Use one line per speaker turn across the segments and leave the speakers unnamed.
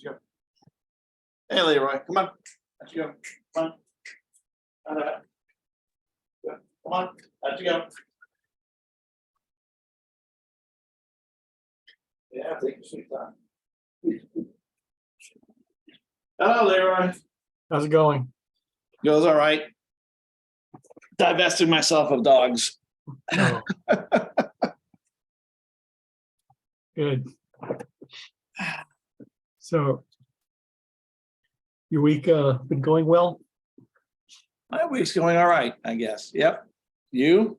Let's go. Hey, Leroy, come on. Let's go. Come on. Yeah, come on. Let's go. Yeah, take your sweet time. Hello, Leroy.
How's it going?
Goes all right. Divested myself of dogs.
Oh, good. So your week been going well?
My week's going all right, I guess. Yep. You?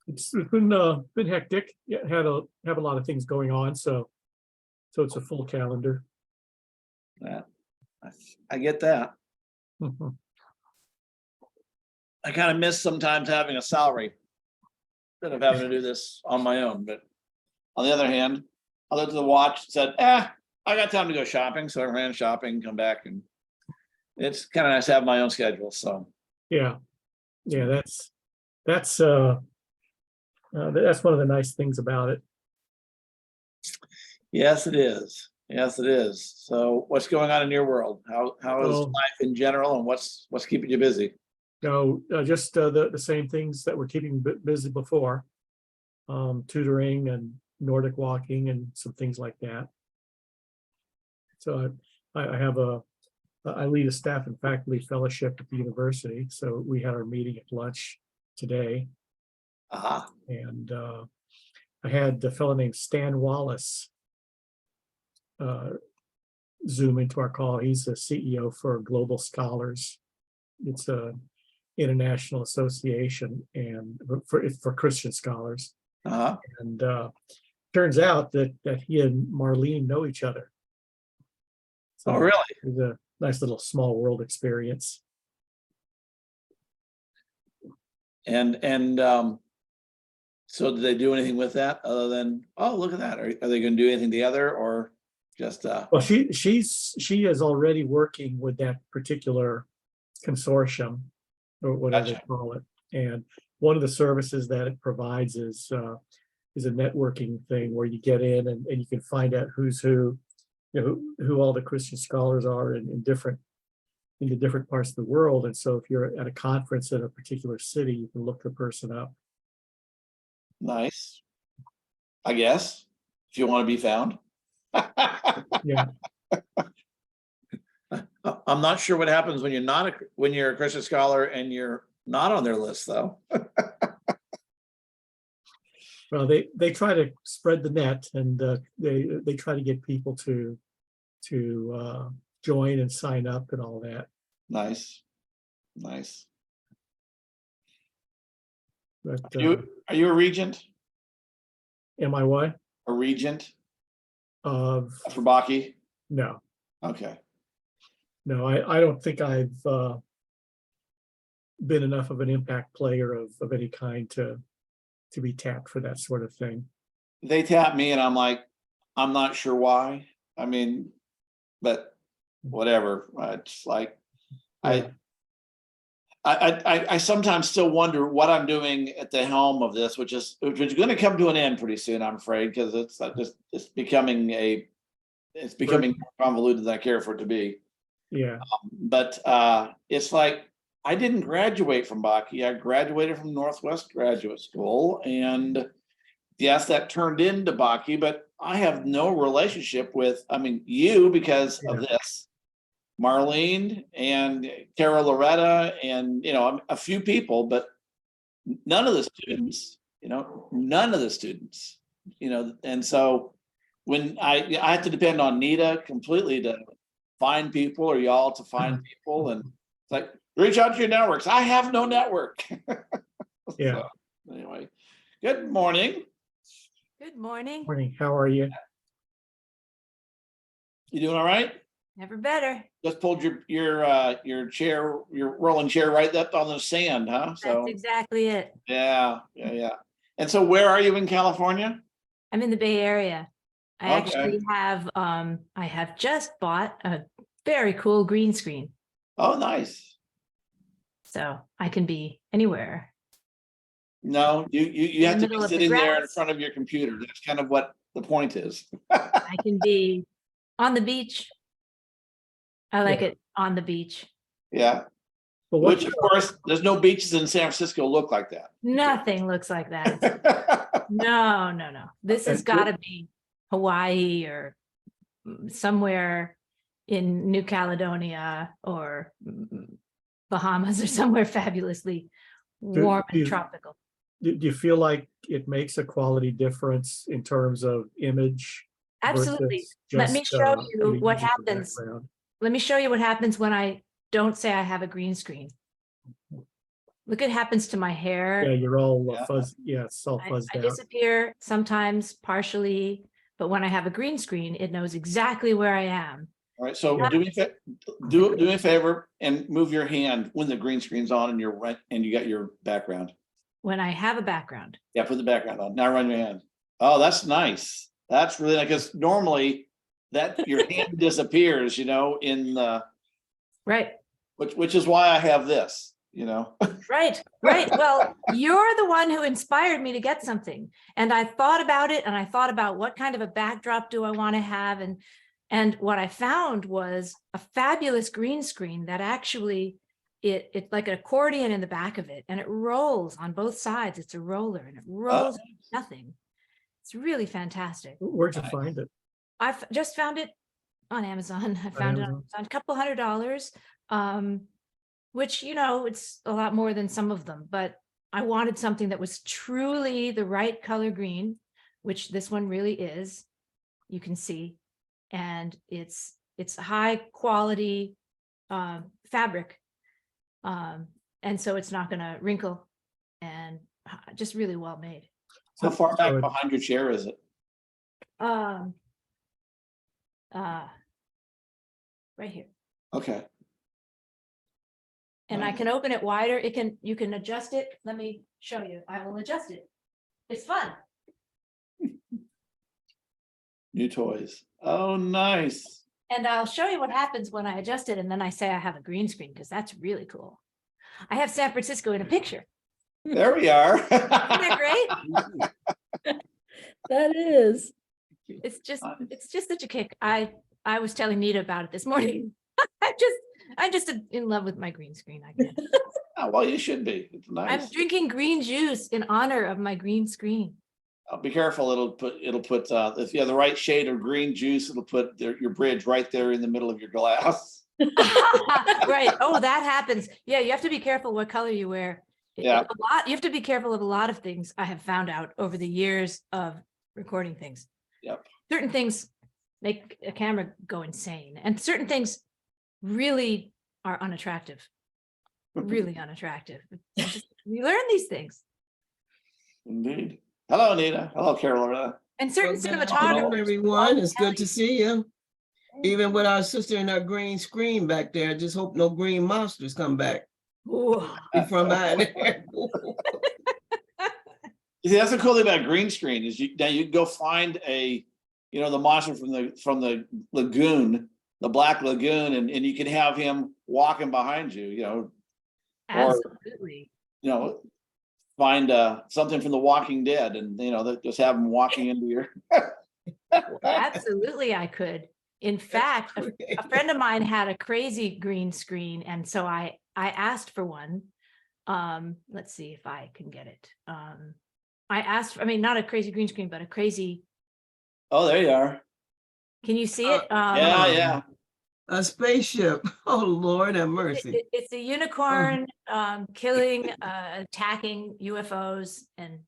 It's been hectic. Yeah, have a lot of things going on, so it's a full calendar.
Yeah, I get that. I kind of miss sometimes having a salary instead of having to do this on my own. But on the other hand, I looked at the watch and said, I got time to go shopping. So I ran shopping, come back, and it's kind of nice to have my own schedule. So
Yeah, that's one of the nice things about it.
yes, it is. Yes, it is. So what's going on in your world? How is
Well,
life in general, and what's keeping you busy?
No, just the same things that were keeping busy before, tutoring and Nordic walking and some things like that. So I lead a staff and faculty fellowship at the university. So we had our meeting at lunch today, and I had the fellow named Stan Wallace Zoom into our call. He's the CEO for Global Scholars. It's a international association and for Christian scholars. And turns out that he and Marlene know each other. So
oh, really?
It's a nice little small world experience.
And so did they do anything with that other than, oh, look at that? Are they going to do anything together, or just
Well, she is already working with that particular consortium, or whatever they
Gotcha.
call it. And one of the services that it provides is a networking thing where you get in and you can find out who's who, who all the Christian scholars are in different parts of the world. And so if you're at a conference in a particular city, you can look the person up.
Nice, I guess, if you want to be found.
Yeah.
I'm not sure what happens when you're a Christian scholar and you're not on their list, though.
Well, they try to spread the net, and they try to get people to join and sign up and all that.
Nice.
But
Are you a regent?
am I what?
A regent
Of
for Baki?
No,
Okay.
no, I don't think I've been enough of an impact player of any kind to be tapped for that sort of thing.
They tap me, and I'm like, I'm not sure why. I mean, but whatever. It's like,
Yeah.
I sometimes still wonder what I'm doing at the helm of this, which is going to come to an end pretty soon, I'm afraid, because it's becoming more convoluted than I care for it to be.
Yeah.
But it's like, I didn't graduate from Baki. I graduated from Northwest Graduate School, and yes, that turned into Baki. But I have no relationship with, you, because of this. Marlene and Tara Loretta and a few people, but none of the students, and so when I have to depend on Nita completely to find people, or y'all to find people, and it's like, reach out to your networks. I have no network.
Yeah.
So, anyway, good morning.
Good morning.
Morning. How are you?
You doing all right?
Never better.
Just pulled your chair, your rolling chair right up on the sand, huh? So
That's exactly it.
yeah. And so where are you in California?
I'm in the Bay Area. I
Okay.
actually have I have just bought a very cool green screen.
Oh, nice.
So I can be anywhere.
No, you have to be
middle of the
sitting there in
grass.
front of your computer. That's kind of what the point is.
I can be on the beach, I like
Yeah.
it on the beach.
Yeah,
But what,
which of course, there's no beaches in San Francisco look like that.
Nothing looks like that. It's- no, no, no. This has
And
got to be Hawaii or somewhere in New Caledonia or Bahamas or somewhere fabulously warm
do
and
you-
tropical.
do you feel like it makes a quality difference in terms of image?
Absolutely.
versus
Let me
just,
show
I
you
mean,
what
using the
happens.
background?
Let me show you what happens when I don't say I have a green screen. Look what happens to my hair.
Yeah, you're all
Yeah.
fuzz. Yeah, it's all fuzzed
I
out.
disappear sometimes partially, but when I have a green screen, it knows exactly where I am.
All right, so
Yeah.
do me a favor and move your hand when the green screen's on and you're right, and you got your background.
When I have a background.
Yeah, put the background on. Now run your hand. Oh, that's nice. That's really nice, because normally that your hand disappears, in the,
Right,
which is why I have this,
right, right. Well, you're the one who inspired me to get something. And I thought about it and I thought about what kind of a backdrop do I want to have? And what I found was a fabulous green screen that actually it's like an accordion in the back of it and it rolls on both sides. It's a roller and it rolls nothing. It's really fantastic.
Where'd you find it?
I've just found it on Amazon. I found it on
Amazon?
Amazon, a couple $100, which, it's a lot more than some of them, but I wanted something that was truly the right color green, which this one really is, you can see, and it's high quality fabric. And so it's not gonna wrinkle and just really well made.
How far back
So-
behind your chair is it?
Right here.
Okay.
And I
Nice.
can open it wider. You can adjust it. Let me show you. I will adjust it. It's fun.
New toys. Oh, nice.
And I'll show you what happens when I adjust it and then I say I have a green screen because that's really cool. I have San Francisco in a picture.
There we are.
Isn't that great?
That is.
It's just
Nice.
such a kick. I was telling Nita about it this morning. I'm just in love with my green screen. I guess.
Oh, well, you should be. It's
I'm
nice.
drinking green juice in honor of my green screen.
Be careful. It'll put if you have the right shade of green juice, it'll put your bridge right there in the middle of your glass.
Right. Oh, that happens. Yeah, you have to be careful what color you wear.
Yeah.
You have to be careful of a lot of things I have found out over the years of recording things.
Yep.
Certain things make a camera go insane, and certain things really are unattractive. Really unattractive. We learn these things.
Indeed. Hello, Anita. Hello, Carolina.
And certain
Well, good
cinematographers.
afternoon, everyone. It's
tell
good to see you. Even with our sister and our green screen back there, just hope no green monsters come back
Ooh.
from behind there.
You see, that's the cool thing about green screen is you can go find the monster from the lagoon, the Black Lagoon, and you can have him walking behind you,
Absolutely.
find something from The Walking Dead, and just have him walking into your.
Absolutely, I could. In fact, a friend of mine had a crazy green screen, and so I asked for one. Let's see if I can get it. I asked, not a crazy green screen, but a crazy.
Oh, there you are.
Can you see it?
Yeah.
A spaceship. Oh, Lord have mercy.
It's a unicorn killing, attacking UFOs and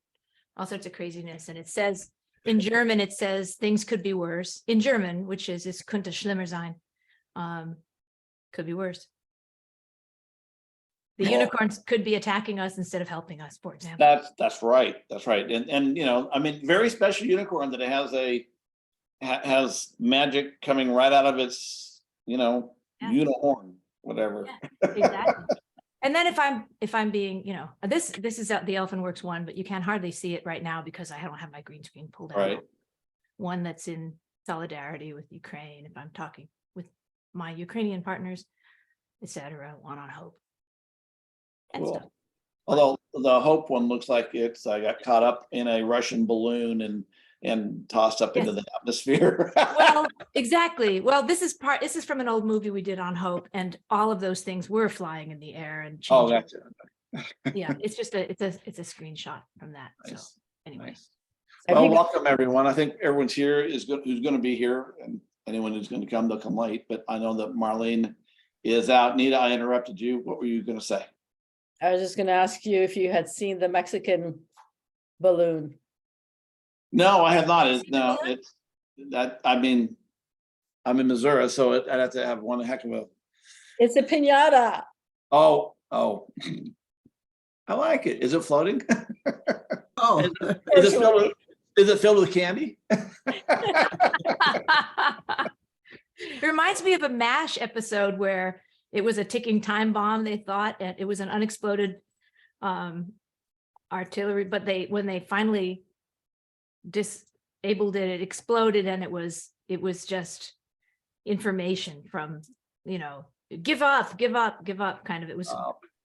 all sorts of craziness. And it says in German, it says things could be worse. In German, which is es könnte schlimmer sein. Could be worse. The
Well,
unicorns could be attacking us instead of helping us, for example.
That's right. That's right. And very special unicorn that it has magic coming right out of its, unicorn, whatever.
Yeah, exactly. And then if I'm being, this is the Elfenworks one, but you can hardly see it right now because I don't have my green screen pulled out.
Right.
One that's in solidarity with Ukraine. If I'm talking with my Ukrainian partners, etc., one on hope. And
Cool.
stuff.
Although the Hope one looks like I got caught up in a Russian balloon and tossed up into the atmosphere.
Well, Exactly. Well, this is from an old movie we did on Hope, and all of those things were flying in the air and
Oh,
changing.
that's it.
Yeah, it's just it's a screenshot from that. So
Nice.
anyway.
Nice.
Have
Well,
you got-
welcome everyone. I think everyone's here is good, who's going to be here, and anyone who's going to come, they'll come late. But I know that Marlene is out. Nita, I interrupted you. What were you going to say?
I was just gonna ask you if you had seen the Mexican balloon.
No, I have not. No,
balloon?
it's that. I mean, I'm in Missouri, so I'd have to have one heck of a.
It's a piñata.
Oh. I like it. Is it floating?
Oh,
Is it filled with candy?
It reminds me of a MASH episode where it was a ticking time bomb, they thought, and it was an unexploded artillery, but when they finally disabled it, it exploded, and it was just information from, give up kind of. It was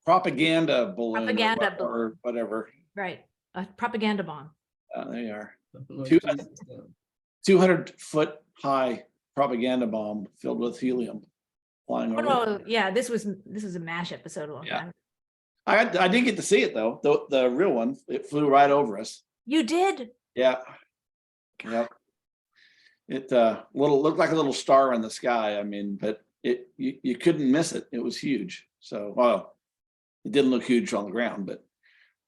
Propaganda balloon.
Propaganda
or whatever.
right, a propaganda bomb.
There you are.
Two-
200-foot high propaganda bomb filled with helium flying
Oh,
over.
no, yeah, this was a MASH episode a long
Yeah.
time.
I did get to see it though. The real one, it flew right over us.
You did?
Yeah. Yep. It looked like a little star in the sky. I mean, but you couldn't miss it. It was huge. So, well, it didn't look huge on the ground, but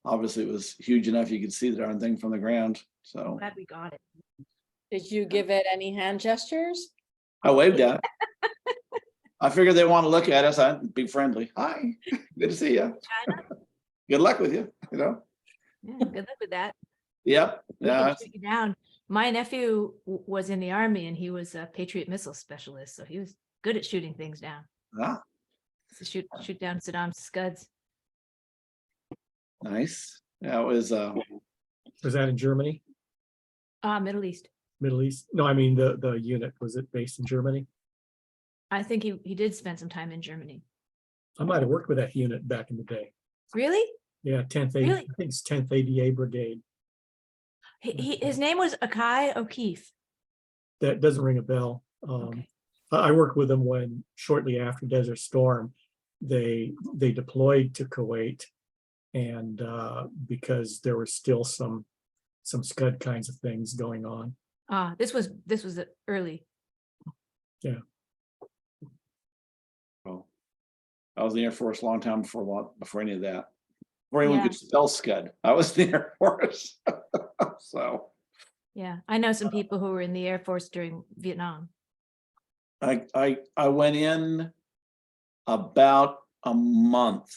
obviously it was huge enough you could see the darn thing from the ground. So
Glad we got it.
Did you give it any hand gestures?
I waved at it. I figured they want to look at us. I'd be friendly. Hi, good to see you. Good luck with you.
Yeah, good luck with that.
Yep.
We can
Yeah.
shoot you down. My nephew was in the army, and he was a Patriot missile specialist, so he was good at shooting things down.
Ah,
To shoot down Saddam's Scuds.
nice. Yeah, it was.
Was that in Germany,
Middle East.
Middle East? No, I mean, the unit, was it based in Germany?
I think he did spend some time in Germany.
I might have worked with that unit back in the day.
Really?
Yeah, 10th,
Really?
I think it's 10th ADA Brigade.
His name was Akai O'Keefe.
That doesn't ring a bell.
Okay.
I worked with them when shortly after Desert Storm, they deployed to Kuwait, and because there were still some Scud kinds of things going on.
This was the early.
Well, I was in the Air Force a long time before any of that. Before anyone
Yeah.
could spell Scud, I was in the Air Force. So
Yeah, I know some people who were in the Air Force during Vietnam.
I went in about a month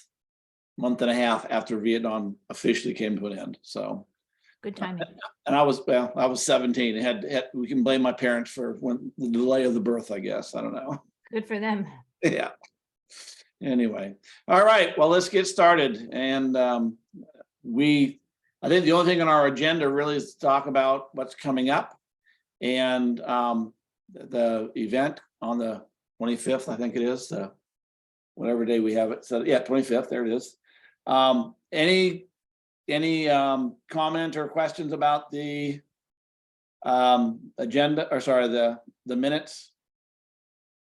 and a half after Vietnam officially came to an end. So,
Good timing.
and I was 17. It had we can blame my parents for the delay of the birth, I guess. I don't know.
Good for them.
Yeah. Anyway, all right. Well, let's get started. And I think the only thing on our agenda really is to talk about what's coming up, and the event on the 25th, I think it is, whatever day we have it. So yeah, 25th. There it is. Any comment or questions about the agenda, or sorry, the minutes,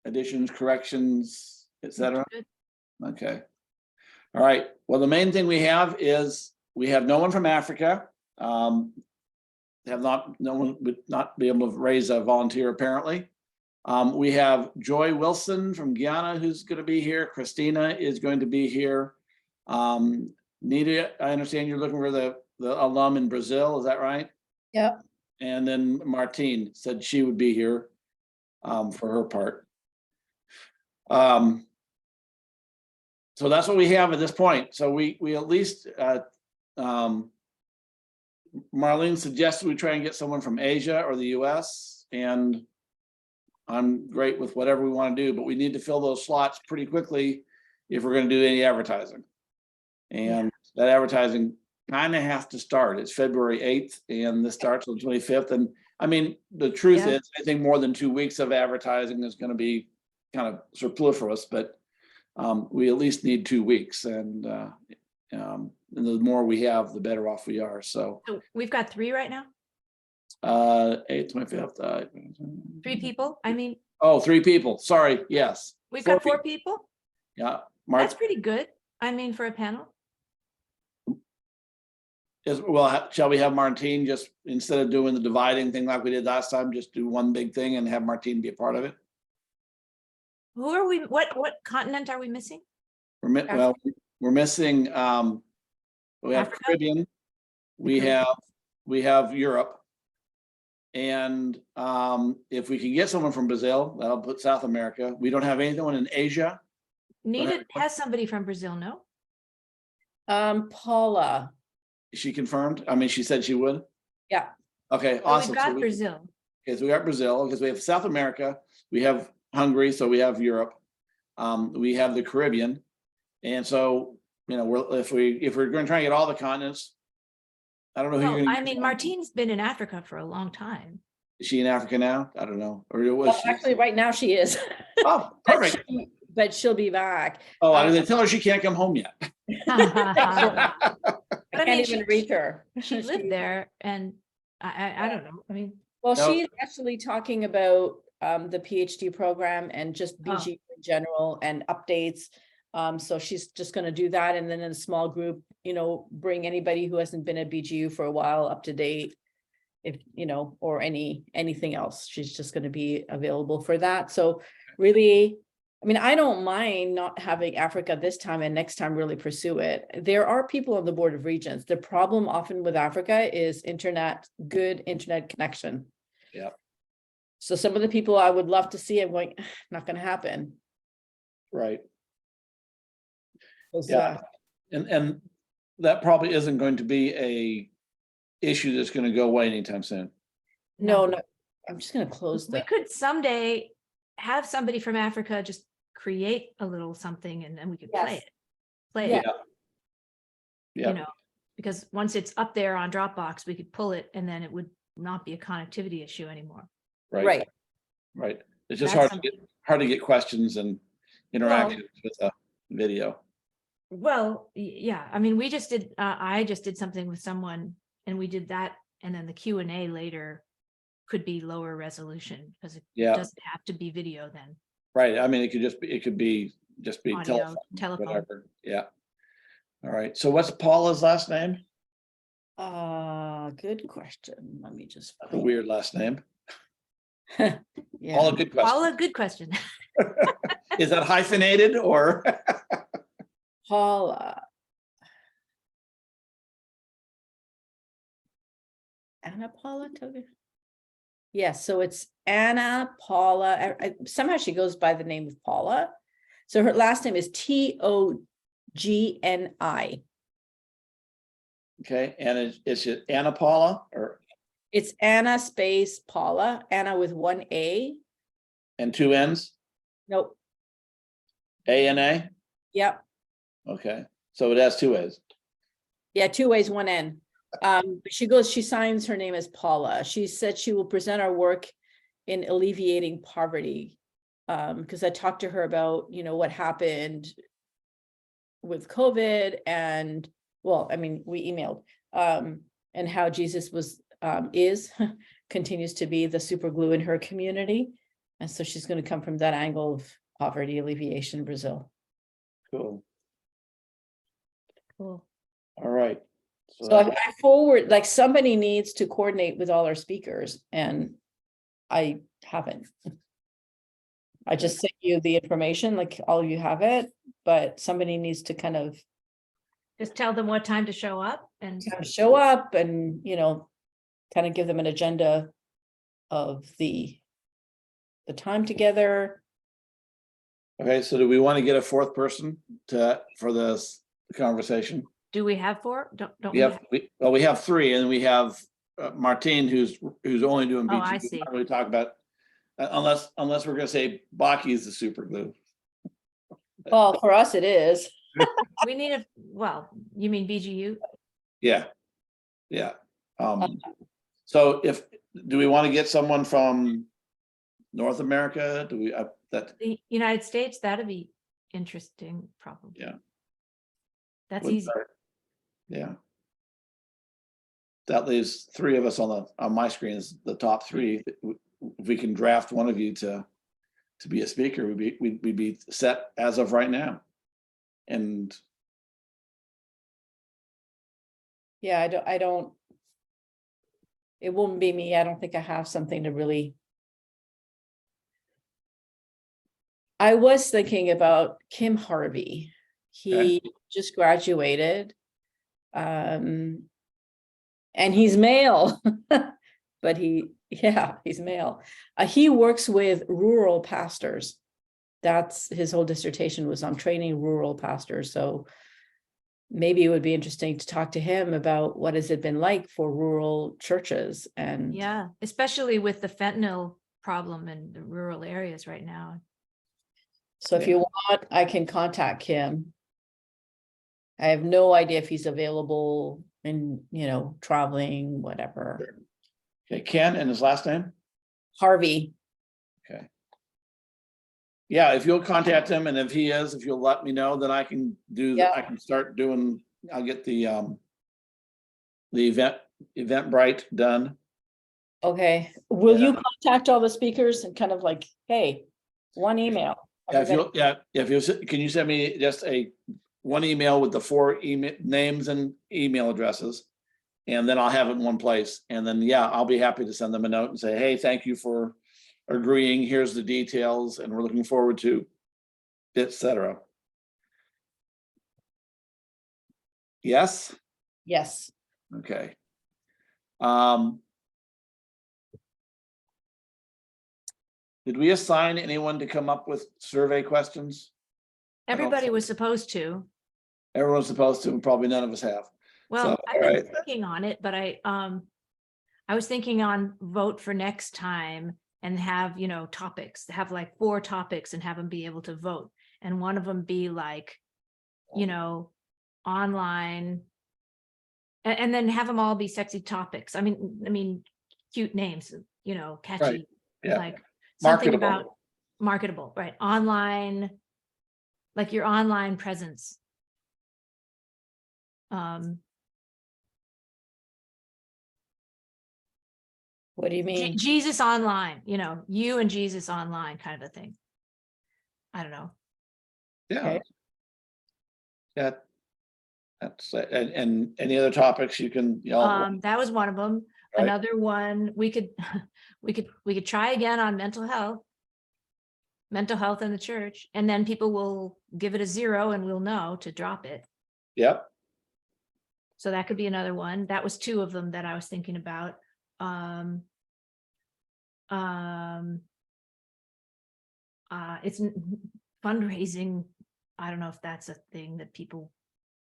additions, corrections, etc.?
Good.
Okay. All right. Well, the main thing we have is we have no one from Africa. No one would not be able to raise a volunteer apparently. We have Joy Wilson from Guyana who's going to be here. Christina is going to be here. Nita, I understand you're looking for the alum in Brazil. Is that right?
Yep.
And then Martine said she would be here for her part. So that's what we have at this point. So we at least Marlene suggested we try and get someone from Asia or the US, and I'm great with whatever we want to do, but we need to fill those slots pretty quickly if we're going to do any advertising. And that advertising kind of has to start. It's February 8th and this starts on the 25th. And I mean, the truth is, I think more than 2 weeks of advertising is going to be kind of superfluous, but we at least need 2 weeks. And the more we have, the better off we are. So
So we've got 3 right now?
8th, 25th.
3 people? I mean,
Oh, 3 people. Sorry. Yes.
we've
4
got 4
people.
people?
Yeah.
That's pretty good. I mean, for a panel.
Well, shall we have Martine just, instead of doing the dividing thing like we did last time, just do one big thing and have Martine be a part of it?
Who are we, what continent are we missing?
Well, we're missing, we have
Africa?
Caribbean, we
Caribbean.
have Europe. And if we can get someone from Brazil, that'll put South America. We don't have anyone in Asia.
Nita has somebody from Brazil, no?
Paula,
Is she confirmed? I mean, she said she would.
yeah,
Okay,
Oh,
awesome.
we've got Brazil.
Okay, so we got Brazil, because we have South America, we have Hungary, so we have Europe. We have the Caribbean. And so, you know, if we're going to try and get all the continents, I don't know who you're
Well,
going to.
I mean, Martine's been in Africa for a long time.
Is she in Africa now? I don't know. Or was
well,
she?
actually, right now she is.
Oh,
But
perfect.
but she'll be back.
Oh, I didn't tell her she can't come home yet.
I
But I
can't
mean,
even reach her.
She lived there and I don't know. I mean,
Well,
No.
she's actually talking about the PhD program and just
Oh.
BGU in general and updates. So she's just gonna do that, and then in a small group, you know, bring anybody who hasn't been at BGU for a while up to date. If, you know, or anything else, she's just gonna be available for that. So really, I mean, I don't mind not having Africa this time and next time really pursue it. There are people on the Board of Regents. The problem often with Africa is good internet connection.
Yeah.
So some of the people I would love to see, I'm going, not gonna happen.
Right.
'Cause,
Yeah. And that probably isn't going to be a issue that's going to go away anytime soon.
No, I'm just gonna close
we
the,
could someday have somebody from Africa just create a little something and then we could play
Yes.
it. Play
Yeah.
it,
Yeah.
you know, because once it's up there on Dropbox, we could pull it and then it would not be a connectivity issue anymore.
right,
Right. It's just
That's
hard to get questions and interactions with a video.
Well, yeah, I mean, we just did, I just did something with someone and we did that. And then the Q&A later could be lower resolution because it
Yeah.
doesn't have to be video then.
Right. I mean, it could be just be
Audio,
telephone,
telephone.
whatever. Yeah. All right. So what's Paula's last name?
good question. Let me just.
A weird last name.
Yeah.
Paula, good question.
Paula, good question.
Is that hyphenated or?
Paula. Anna Paula Toga? Yes, so it's Anna Paula. Somehow she goes by the name of Paula. So her last name is Togni.
Okay. And is it Anna Paula or
It's Anna space Paula, Anna with 1 A.
and 2 N's?
Nope.
A-N-A?
Yep.
Okay. So it has 2 A's.
Yeah, 2 A's, 1 N. She signs her name as Paula. She said she will present our work in alleviating poverty. Because I talked to her about, you know, what happened with COVID and, well, I mean, we emailed, and how Jesus continues to be the super glue in her community. And so she's going to come from that angle of poverty alleviation in Brazil.
Cool.
Cool.
All right.
So I forward, like somebody needs to coordinate with all our speakers and I haven't. I just sent you the information, like all of you have it, but somebody needs to kind of
Just tell them what time to show up and
show up and, you know, kind of give them an agenda of the time together.
Okay, so do we want to get a 4th person for this conversation?
do we have 4? Don't
We have 3, and we have Martine, who's only doing BGU.
Oh, I see.
Not really talk about unless we're going to say Baki is the super glue.
Well, for us it is.
We need well, you mean BGU?
Yeah, yeah. So do we want to get someone from North America? Do we that?
The United States, that'd be interesting, probably.
Yeah.
That's
would
easy.
start? Yeah. that leaves three of us on my screen is the top three. If we can draft one of you to be a speaker, we'd be set as of right now. And
Yeah, I don't. It won't be me. I don't think I have something to really. I was thinking about Kim Harvey. He just graduated. And he's male, but he's male. He works with rural pastors. That's his whole dissertation was on training rural pastors. So maybe it would be interesting to talk to him about what has it been like for rural churches and
Yeah, especially with the fentanyl problem in the rural areas right now.
so if you want, I can contact him. I have no idea if he's available and, traveling, whatever.
okay, Ken and his last name.
Harvey.
Okay. Yeah, if you'll contact him, and if you'll let me know, then I can do.
Yeah.
I can start doing. I'll get the Eventbrite done.
Okay. Will
Yeah.
you contact all the speakers and kind of like, hey, one email?
If you can you send me just one email with the 4 names and email addresses, and then I'll have it in one place. And then, I'll be happy to send them a note and say, hey, thank you for agreeing. Here's the details, and we're looking forward to, etc. Yes.
Yes.
Okay. Did we assign anyone to come up with survey questions?
Everybody was supposed to.
Everyone's supposed to, and probably none of us have.
Well,
So,
I've
all
been
right.
working on it, but I was thinking on vote for next time and have, topics, have like 4 topics and have them be able to vote. And one of them be like, online. And then have them all be sexy topics. I mean, cute names, catchy,
Right. Yeah.
like something
Marketable.
about marketable, right? Online, like your online presence.
What do you mean?
Jesus online, you and Jesus online kind of a thing. I don't know.
Yeah.
Okay.
Yeah. That's and any other topics you can,
That was one of them.
Right.
Another one, we could try again on mental health in the church, and then people will give it a 0 and we'll know to drop it.
Yep.
So that could be another one. That was 2 of them that I was thinking about. It's fundraising. I don't know if that's a thing that people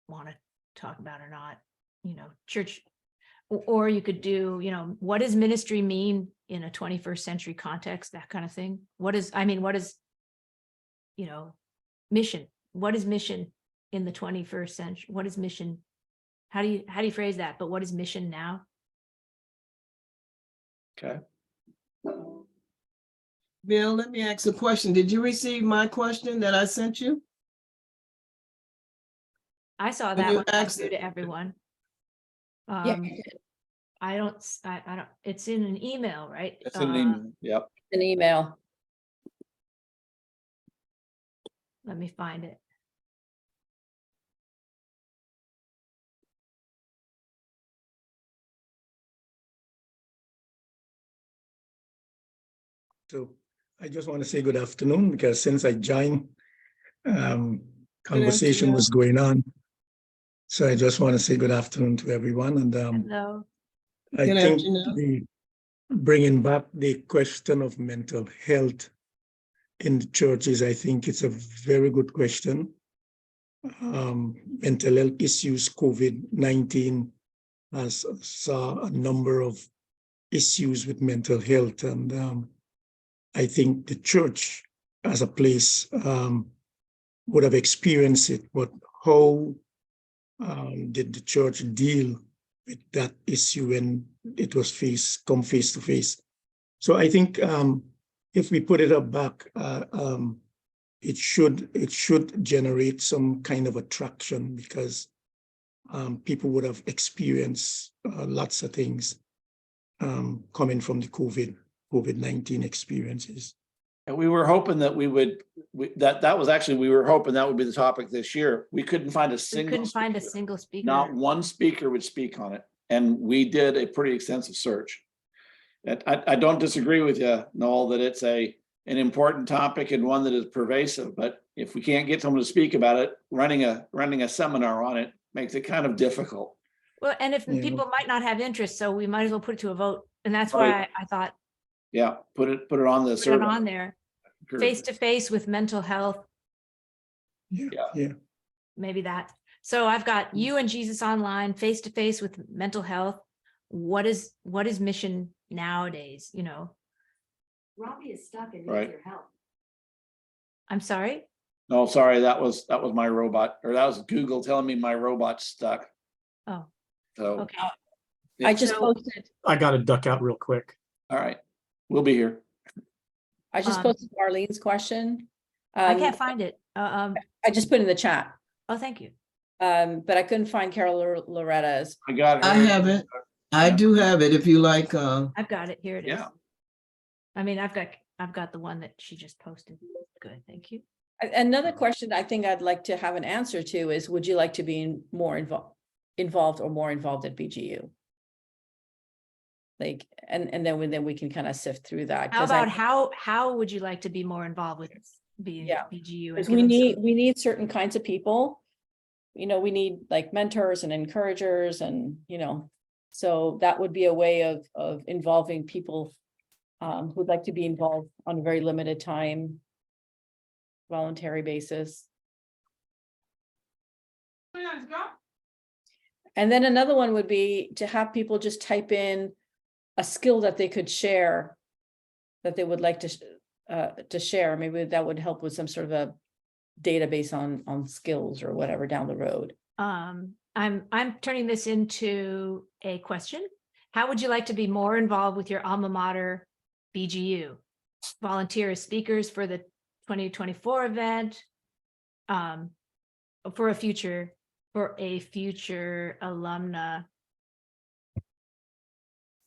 want to talk about or not, church, or you could do, what does ministry mean in a 21st century context, that kind of thing. What is mission? What is mission in the 21st century? What is mission? How do you phrase that? But what is mission now?
Okay.
Bill, let me ask a question. Did you receive my question that I sent you?
I saw
When
that
you
one
asked
to
it-
everyone.
Yeah,
I don't, it's in an email, right?
It's an email. Yep.
an email.
Let me find it.
So I just want to say good afternoon, because since I joined, conversation was going on. So I just want to say good afternoon to everyone. And
Hello.
I
Good
think
afternoon.
bringing back the question of mental health in the churches, I think it's a very good question. Mental health issues, COVID-19 has saw a number of issues with mental health, and I think the church as a place would have experienced it, but how did the church deal with that issue when it was come face to face? So I think if we put it up back, it should generate some kind of attraction, because people would have experienced lots of things coming from the COVID-19 experiences.
And we were hoping that we would, that was actually, we were hoping that would be the topic this year. We couldn't find a
We
single.
couldn't find a
speaker.
single speaker.
Not one speaker would speak on it. And we did a pretty extensive search. I don't disagree with you, Noel, that it's an important topic and one that is pervasive, but if we can't get someone to speak about it, running a seminar on it makes it kind of difficult.
Well, and if
Yeah.
people might not have interest, so we might as well put it to a vote. And that's why
Right.
I thought,
Yeah, put it on the
put it
survey.
on there, face to face with mental health,
Yeah.
maybe that. So I've got you and Jesus online, face to face with mental health. What is mission nowadays, you know?
Robbie is stuck and
Right.
needs your help.
I'm sorry?
No, sorry, that was my robot, or that was Google telling me my robot's stuck.
Oh,
So,
okay.
I just
So-
posted,
I got to duck out real quick.
all right, we'll be here.
I just
Um,
posted Marlene's question.
I can't find it.
I just put in the chat,
Oh, thank you.
but I couldn't find Carol Loretta's.
I got it.
I have it. I
Yeah.
do have it if you like,
I've got it. Here it is.
Yeah.
I mean, I've got the one that she just posted. Good, thank you.
Another question I think I'd like to have an answer to is, would you like to be more involved or more involved at BGU? Like, and then we can kind of sift through that.
How
'cause I-
about how would you like to be more involved with being
Yeah.
BGU? and
Because
give us some-
we need certain kinds of people. You know, we need like mentors and encouragers and, you know, so that would be a way of involving people who'd like to be involved on a very limited time, voluntary basis. And then another one would be to have people just type in a skill that they could share, that they would like to share. Maybe that would help with some sort of a database on skills or whatever down the road.
I'm turning this into a question. How would you like to be more involved with your alma mater, BGU? Volunteer as speakers for the 2024 event, for a future alumna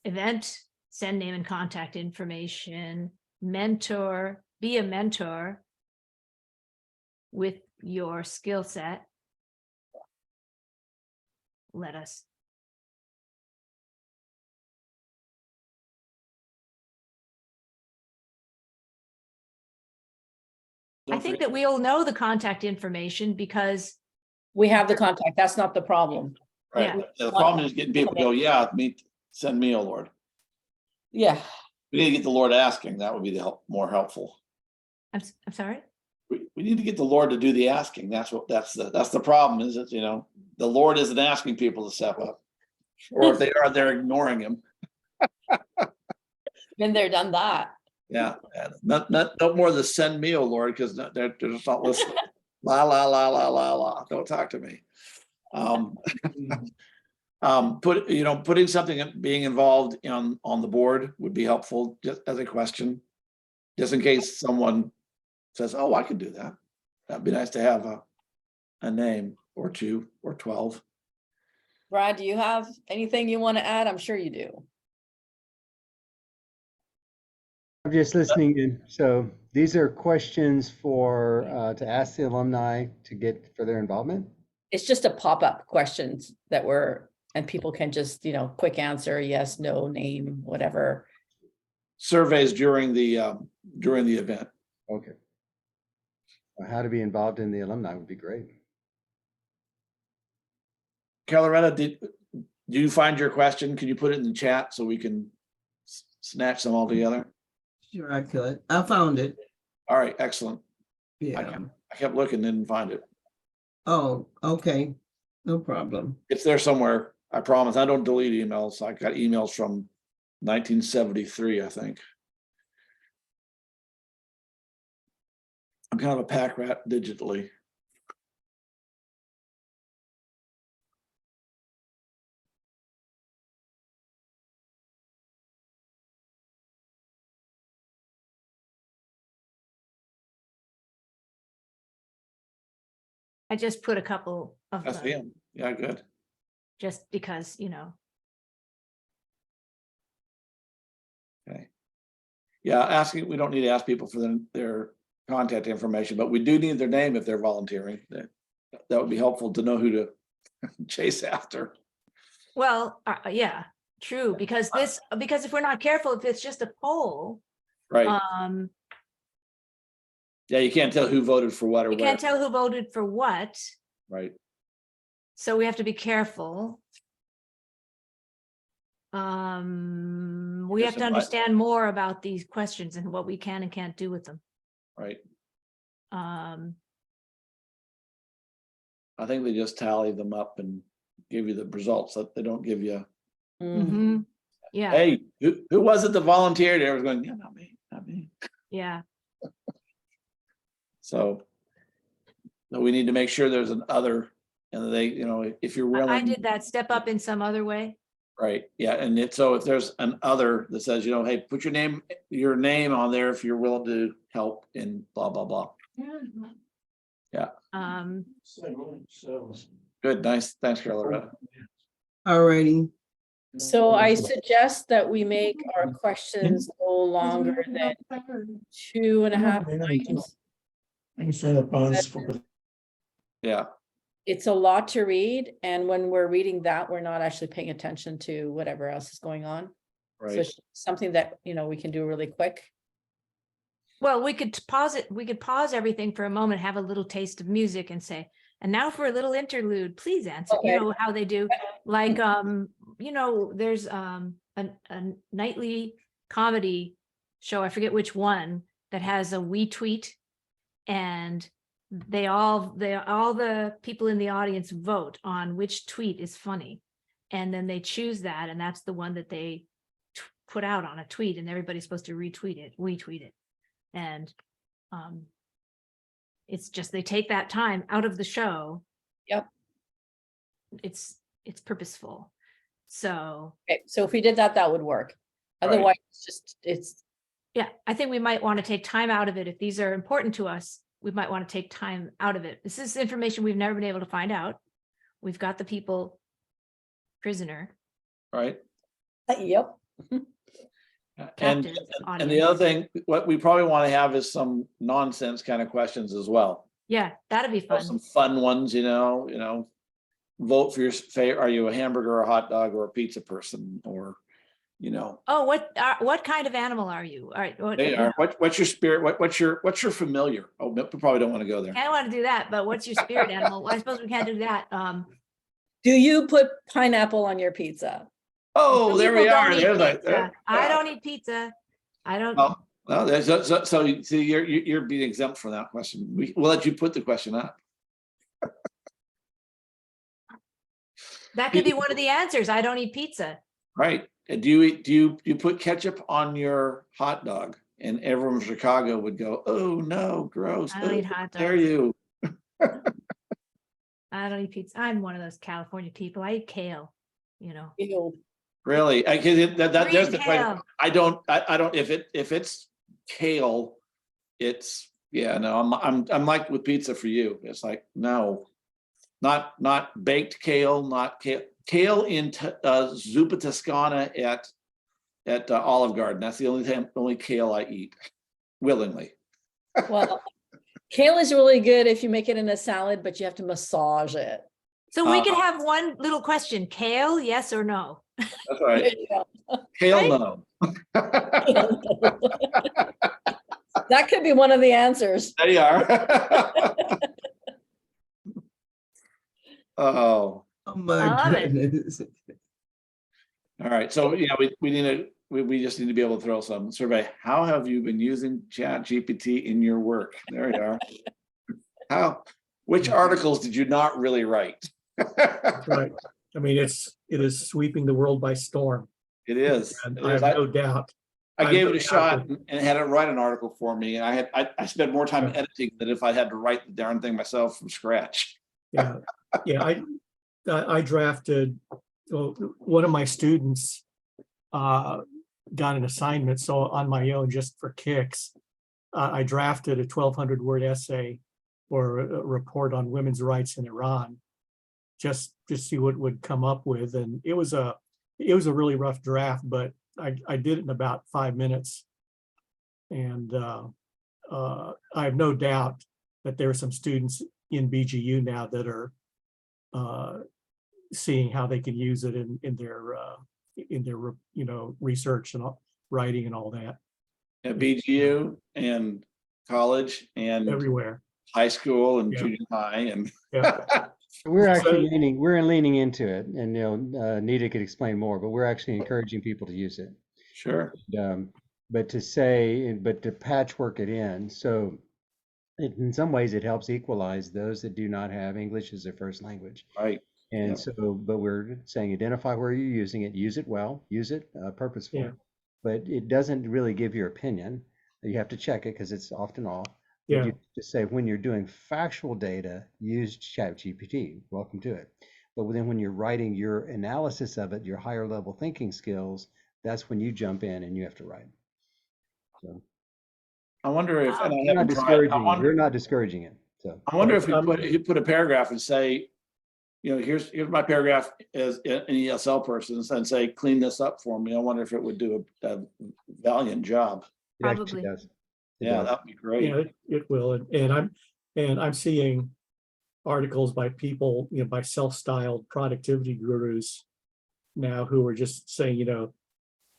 event, send name and contact information, be a mentor with your skill set. Let us. I think that we all know the contact information because
We have the contact. That's not the problem.
Right,
Yeah.
the problem is getting people to go, yeah, send me, oh Lord.
Yeah.
We need to get the Lord asking, that would be more helpful.
I'm sorry.
We need to get the Lord to do the asking, that's the problem, is that, you know, the Lord isn't asking people to step up. Or if they are, they're ignoring him,
Been there, done that.
yeah, not more than send me, oh Lord, because they're just not listening. La, la, la, la, la, la, don't talk to me. Putting something, being involved on the board would be helpful, just as a question. Just in case someone says, oh, I could do that. That'd be nice to have a name or 2 or 12.
Brad, do you have anything you want to add? I'm sure you do.
I'm just listening in. So these are questions for to ask the alumni to get for their involvement.
It's just a pop-up questions and people can just, you know, quick answer, yes, no, name, whatever.
Surveys during the event.
Okay. How to be involved in the alumni would be great.
Colorado, do you find your question? Can you put it in the chat so we can snatch them all together?
sure I could. I found it.
All right, excellent.
Yeah.
I kept looking, didn't find it.
Oh, okay. No problem.
It's there somewhere. I promise. I don't delete emails. I got emails from 1973, I think. I'm kind of a pack rat digitally.
I just put a couple of
That's
them.
him. Yeah, good.
just because, you know,
Yeah, we don't need to ask people for their contact information, but we do need their name if they're volunteering. That would be helpful to know who to chase after.
well, yeah, true, because if we're not careful, if it's just a poll,
Right. Yeah, you can't tell who voted for what or
you
where.
can't tell who voted for what,
Right.
so we have to be careful. We
Yes,
have to
and what-
understand more about these questions and what we can and can't do with them.
Right.
Um,
I think they just tally them up and give you the results. That they don't give you,
mhm, yeah,
hey, who was it that volunteered? Everyone's going, yeah, not me, not me.
yeah,
So we need to make sure there's an other, and they, if you're willing.
I did that, step up in some other way.
Right, yeah, and so if there's an other that says, hey, put your name on there if you're willing to help in blah, blah, blah.
Um,
Good, nice, thanks, Carla.
Alrighty.
So I suggest that we make our questions no longer than 2.5 lines.
Yeah,
It's a lot to read, and when we're reading that, we're not actually paying attention to whatever else is going on. So
right,
it's something that, we can do really quick.
well, we could pause it, we could pause everything for a moment, have a little taste of music and say, and now for a little interlude, please answer,
Okay.
how they do. Like, there's a nightly comedy show, I forget which one, that has a we tweet, and all the people in the audience vote on which tweet is funny, and then they choose that, and that's the one that they put out on a tweet, and everybody's supposed to we tweet it. And it's just, they take that time out of the show.
Yep.
It's purposeful. So
Okay, so if we did that, that would work.
Right.
Otherwise, it's
yeah, I think we might want to take time out of it. If these are important to us, we might want to take time out of it. This is information we've never been able to find out. We've got the people prisoner.
right.
Yep.
And
Captive
the other thing, what we probably want to have is some nonsense kind of questions as well.
Yeah, that'd be fun.
Some fun ones, vote for your favorite. Are you a hamburger or a hot dog or a pizza person, or,
Oh, what kind of animal are you? All right.
they are. What's your spirit? What's your familiar? Oh, we probably don't want to go there.
I don't want to do that, but what's your spirit animal? Well, I suppose we can't do that.
Do you put pineapple on your pizza?
Oh, there we
People
are.
don't eat
There's like,
pizza. I don't eat pizza. I don't.
well, so you see, you're being exempt from that question. We'll let you put the question up.
That could be one of the answers. I don't eat pizza.
Right. Do you put ketchup on your hot dog? And everyone from Chicago would go, oh no, gross.
I don't
Oh,
eat hot
dare
dogs.
you?
I don't eat pizza. I'm one of those California people. I eat kale,
Ew.
Really? There's
Green
the question.
kale.
I don't, if it's kale, it's, yeah, no, I'm like with pizza for you. It's like, no, not baked kale, not kale in zuppa toscana at Olive Garden. That's the only kale I eat willingly.
Well, kale is really good if you make it in a salad, but you have to massage it.
So we could have one little question. Kale, yes or no?
That's right.
There you go.
Kale, no.
That could be one of the answers.
There you are. Oh,
Oh
I
my
love it.
goodness.
all right. So we just need to be able to throw some survey. How have you been using Chat GPT in your work? There you are. Which articles did you not really write?
Right. I mean, it is sweeping the world by storm.
It is.
And
It
I
is.
have no doubt.
I gave it a
I'm
shot and had it write an article for me. And I spent more time editing than if I had to write the darn thing myself from scratch.
Yeah, I drafted, one of my students got an assignment, so on my own, just for kicks, I drafted a 1,200 word essay for a report on women's rights in Iran. just to see what it would come up with. And it was a really rough draft, but I did it in about 5 minutes. And I have no doubt that there are some students in BGU now that are seeing how they can use it in their research and writing and all that
At BGU and college and
everywhere.
high school and
Yeah.
junior high and.
Yeah.
We're actually
So-
we're leaning into it, and Nita could explain more, but we're actually encouraging people to use it.
Sure.
But to patchwork it in, so in some ways it helps equalize those that do not have English as their first language.
Right.
And
Yep.
so, but we're saying identify where you're using it, use it well, use it purposeful.
Yeah.
But it doesn't really give your opinion. You have to check it because it's often off. But
Yeah.
you just say when you're doing factual data, use ChatGPT. Welcome to it. But then when you're writing your analysis of it, your higher level thinking skills, that's when you jump in and you have to write. So
I wonder if, and I
we're not
haven't tried,
discouraging. We're not discouraging it. So
I wonder if you put a paragraph and say, here's my paragraph as an ESL person and say, clean this up for me. I wonder if it would do a valiant job.
it actually
Probably.
does. It
Yeah,
does.
that'd be great.
Yeah, it will. And I'm seeing articles by people, by self-styled productivity gurus now who are just saying,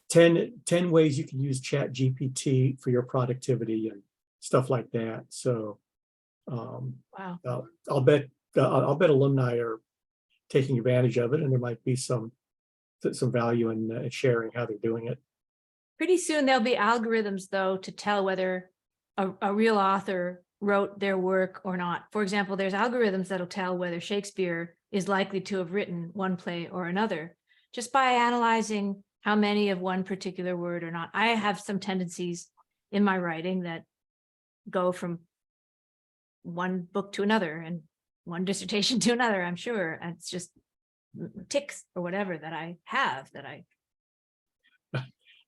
10 ways you can use Chat GPT for your productivity and stuff like that. So
Wow.
I'll bet alumni are taking advantage of it, and there might be some value in sharing how they're doing it.
Pretty soon there'll be algorithms, though, to tell whether a real author wrote their work or not. For example, there's algorithms that'll tell whether Shakespeare is likely to have written one play or another, just by analyzing how many of one particular word or not. I have some tendencies in my writing that go from one book to another and one dissertation to another, I'm sure. And it's just ticks or whatever that I have that I.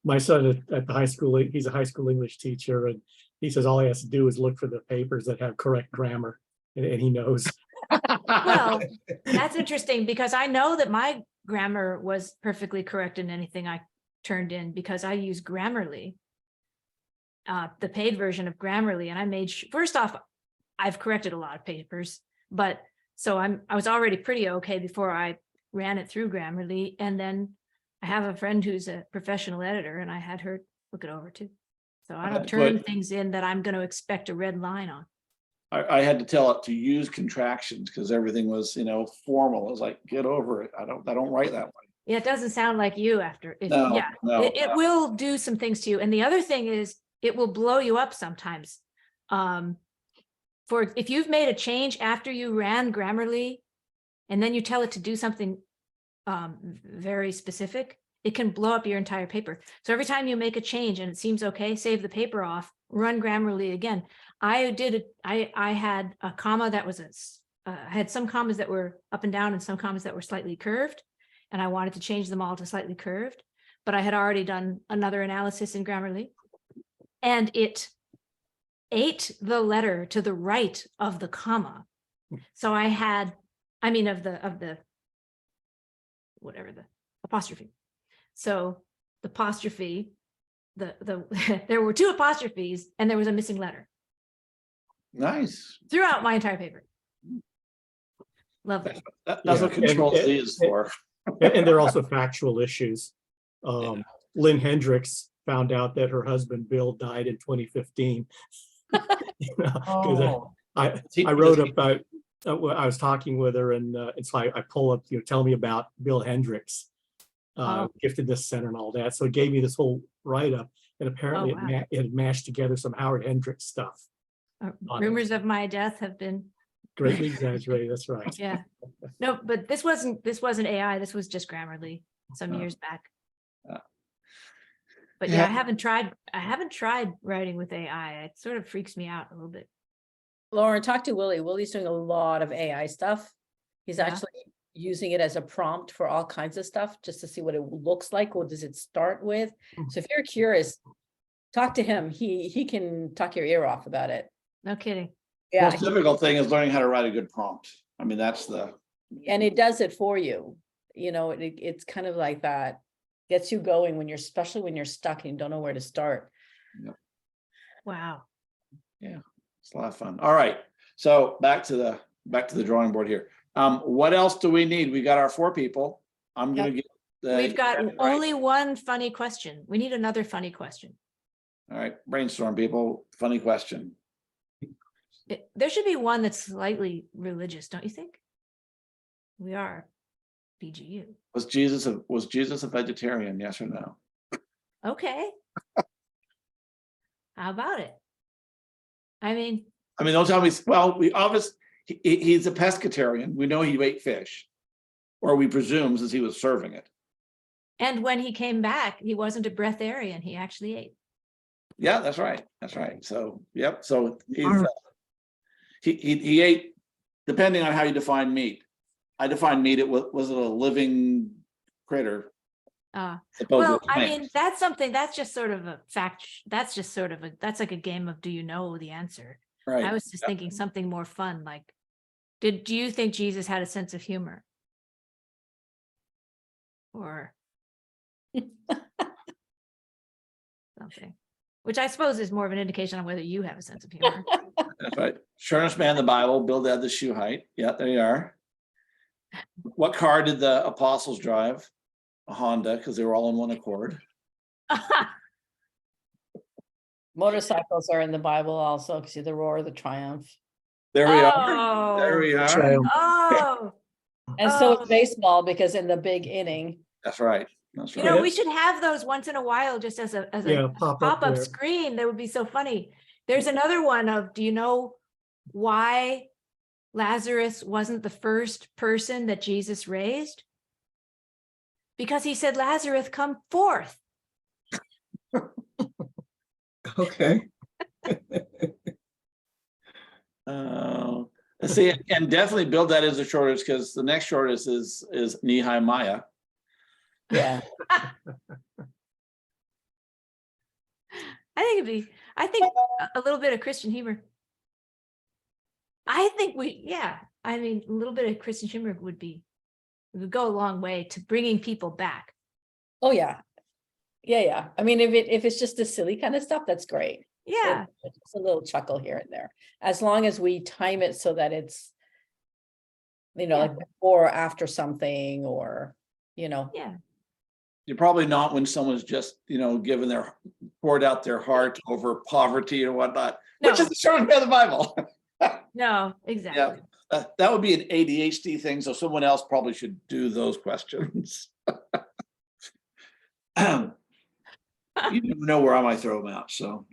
My son at the high school, he's a high school English teacher, and he says all he has to do is look for the papers that have correct grammar, and he knows.
Well, that's interesting because I know that my grammar was perfectly correct in anything I turned in because I use Grammarly, the paid version of Grammarly. And I made first off, I've corrected a lot of papers, but so I was already pretty okay before I ran it through Grammarly. And then I have a friend who's a professional editor and I had her look it over too. So I don't turn things in that I'm going to expect a red line on.
I had to tell it to use contractions because everything was, formal. I was like, get over it. I don't write that way.
Yeah, it doesn't sound like you after.
No,
Yeah,
no,
it
no.
will do some things to you. And the other thing is it will blow you up sometimes. For if you've made a change after you ran Grammarly and then you tell it to do something very specific, it can blow up your entire paper. So every time you make a change and it seems okay, save the paper off, run Grammarly again. I had a comma that was had some commas that were up and down and some commas that were slightly curved. And I wanted to change them all to slightly curved, but I had already done another analysis in Grammarly and it ate the letter to the right of the comma. So of the whatever the apostrophe. So the apostrophe, there were 2 apostrophes and there was a missing letter
Nice.
throughout my entire paper. Lovely.
That's
Yeah.
what Control
And-
Z is for.
And there are also factual issues. Lynn Hendricks found out that her husband Bill died in 2015. Because I wrote about, I was talking with her, and it's like I pull up, tell me about Bill Hendricks, giftedness center and all that. So it gave me this whole write up, and apparently
wow.
it had mashed together some Howard Hendricks stuff.
Rumors of my death have been,
Greatly exaggerated. That's right.
yeah. No, but this wasn't AI. This was just Grammarly some years back. But yeah, I haven't tried writing with AI. It sort of freaks me out a little bit.
Lauren, talk to Willie. Willie's doing a lot of AI stuff. He's
Yeah.
actually using it as a prompt for all kinds of stuff, just to see what it looks like. What does it start with? So if you're curious, talk to him. He can talk your ear off about it.
No kidding.
Yeah,
Most difficult thing is learning how to write a good prompt. I mean, that's the
And it does it for you. You know, it's kind of like that, gets you going when you're, especially when you're stuck and you don't know where to start.
Wow.
It's a lot of fun. All right. So back to the drawing board here. What else do we need? We got our 4 people. I'm gonna get
We've got
right.
only one funny question. We need another funny question.
All right, brainstorm people. Funny question.
There should be one that's slightly religious, don't you think? We are BGU.
Was Jesus a vegetarian? Yes or no?
Okay. How about it? I mean,
Don't tell me. Well, we obviously he's a pescatarian. We know he ate fish, or we presume since he was serving it.
and when he came back, he wasn't a breatharian. He actually ate.
Yeah, that's right. That's right. So, yep. So he's
Alright.
he ate, depending on how you define meat. I define meat. Was it a living critter? Supposed
Well,
to
I
plant.
mean, that's something, that's just sort of a fact. That's just sort of that's like a game of, do you know the answer?
Right.
I was just thinking something more fun, like, do you think Jesus had a sense of humor? Or something, which I suppose is more of an indication on whether you have a sense of humor.
That's right. Shortest man in the Bible, Bill had the shoe height. Yeah, there you are. What car did the apostles drive? A Honda, because they were all in one accord.
Motorcycles are in the Bible also, because the roar of the triumph.
There we are. There
Oh,
we are.
Triumph.
oh,
And so
Oh.
is baseball, because in the big inning.
That's right. That's
you
right.
know, we should have those once in a while, just as a
Yeah, pop up
pop-up
there.
screen. That would be so funny. There's another one of, do you know why Lazarus wasn't the first person that Jesus raised? Because he said, Lazarus, come forth.
Okay.
Let's see, and definitely build that as a shortest, because the next shortest is Nehemiah.
Yeah.
I think a little bit of Christian humor. I think I mean, a little bit of Christian humor would go a long way to bringing people back.
Oh, yeah. Yeah. I mean, if it's just the silly kind of stuff, that's great.
Yeah,
It's a little chuckle here and there, as long as we time it so that it's, like before or after something, or,
yeah.
You're probably not when someone's just, poured out their heart over poverty and whatnot, which
No.
is the shortest man of the Bible.
No, exactly.
That would be an ADHD thing, so someone else probably should do those questions. You never know where I might throw them out, so.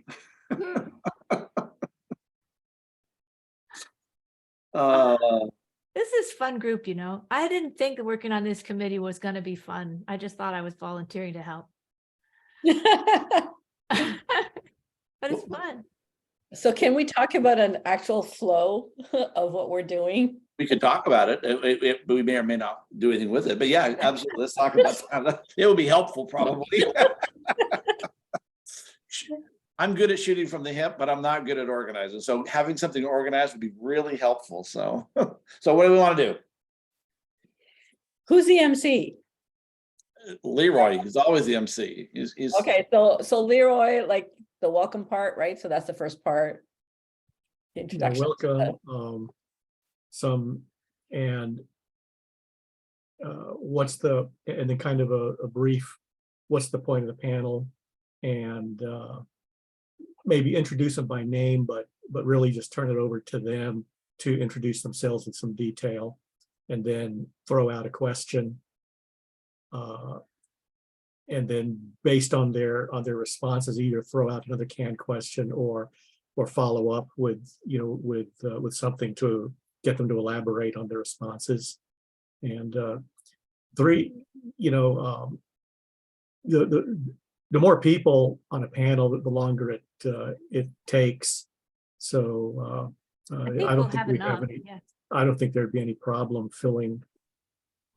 This is fun group, I didn't think working on this committee was going to be fun. I just thought I was volunteering to help. But it's fun.
So can we talk about an actual flow of what we're doing?
We could talk about it. We may or may not do anything with it, but yeah, absolutely. Let's talk about that. It would be helpful, probably. I'm good at shooting from the hip, but I'm not good at organizing. So having something organized would be really helpful. So, so what do we want to do?
Who's the MC?
Leroy is always the MC. He's
Okay, so Leroy, like the welcome part, right? So that's the first part. The introduction.
Welcome, and then kind of a brief, what's the point of the panel? And maybe introduce them by name, but really just turn it over to them to introduce themselves in some detail, and then throw out a question. And then based on their responses, either throw out another canned question or follow up with something to get them to elaborate on their responses. And the more people on a panel, the longer it takes. So I don't think we have any.
Yeah.
I don't think there'd be any problem filling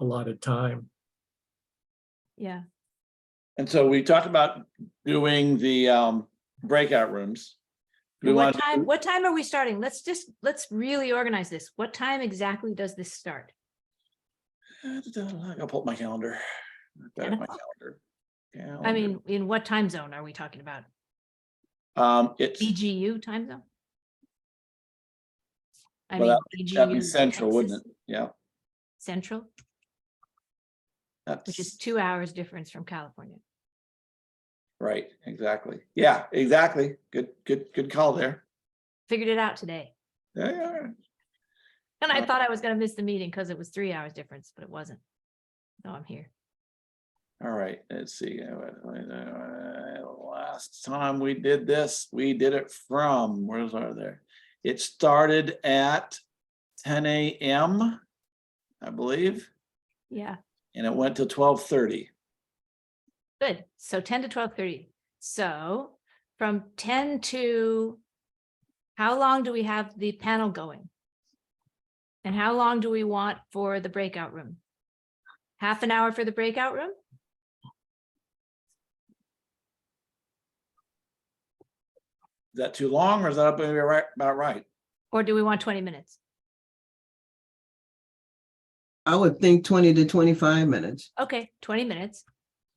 allotted time.
Yeah.
And so we talked about doing the breakout rooms.
And what time are we starting? Let's really organize this. What time exactly does this start?
I gotta pull up my calendar. I've got it
10
in my
o'clock?
calendar.
I mean, in what time zone are we talking about?
It's,
BGU time zone? I
well,
mean,
that'd be
BGU
central, wouldn't
Texas
it? Yeah,
Central, which is
that's
2 hours difference from California.
right, exactly. Yeah, exactly. Good call there.
Figured it out today.
Yeah.
And I thought I was gonna miss the meeting because it was 3 hours difference, but it wasn't. No, I'm here.
All right, let's see. Last time we did this, we did it from, where's our there? It started at 10 a.m., I believe,
Yeah,
and it went to 12:30.
good. So 10 to 12:30. So from 10 to, how long do we have the panel going? And how long do we want for the breakout room? Half an hour for the breakout room?
Is that too long or is that up about right?
Or do we want 20 minutes?
I would think 20 to 25 minutes.
Okay, 20 minutes.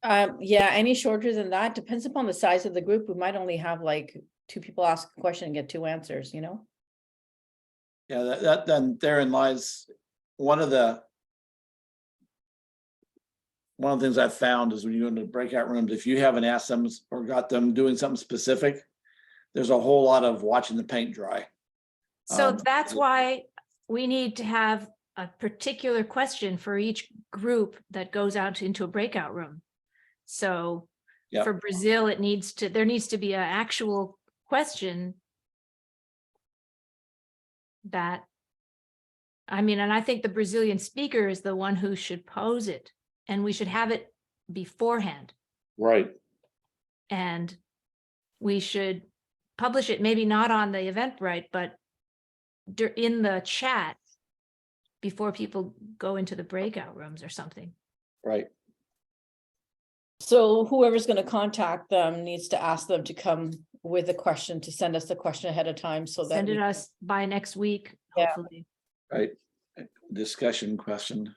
Yeah, any shorter than that, depends upon the size of the group. We might only have like 2 people ask a question and get 2 answers, you know?
Yeah, that then therein lies one of the things I've found is when you go into breakout rooms, if you haven't asked them or got them doing something specific, there's a whole lot of watching the paint dry.
So that's why we need to have a particular question for each group that goes out into a breakout room. So
Yep.
for Brazil, there needs to be an actual question that, I mean, and I think the Brazilian speaker is the one who should pose it, and we should have it beforehand.
Right.
And we should publish it, maybe not on the Eventbrite, but in the chat before people go into the breakout rooms or something.
Right.
So whoever's gonna contact them needs to ask them to come with a question, to send us the question ahead of time so that.
Send it
we-
us by next week,
Yeah.
hopefully.
Right. Discussion question.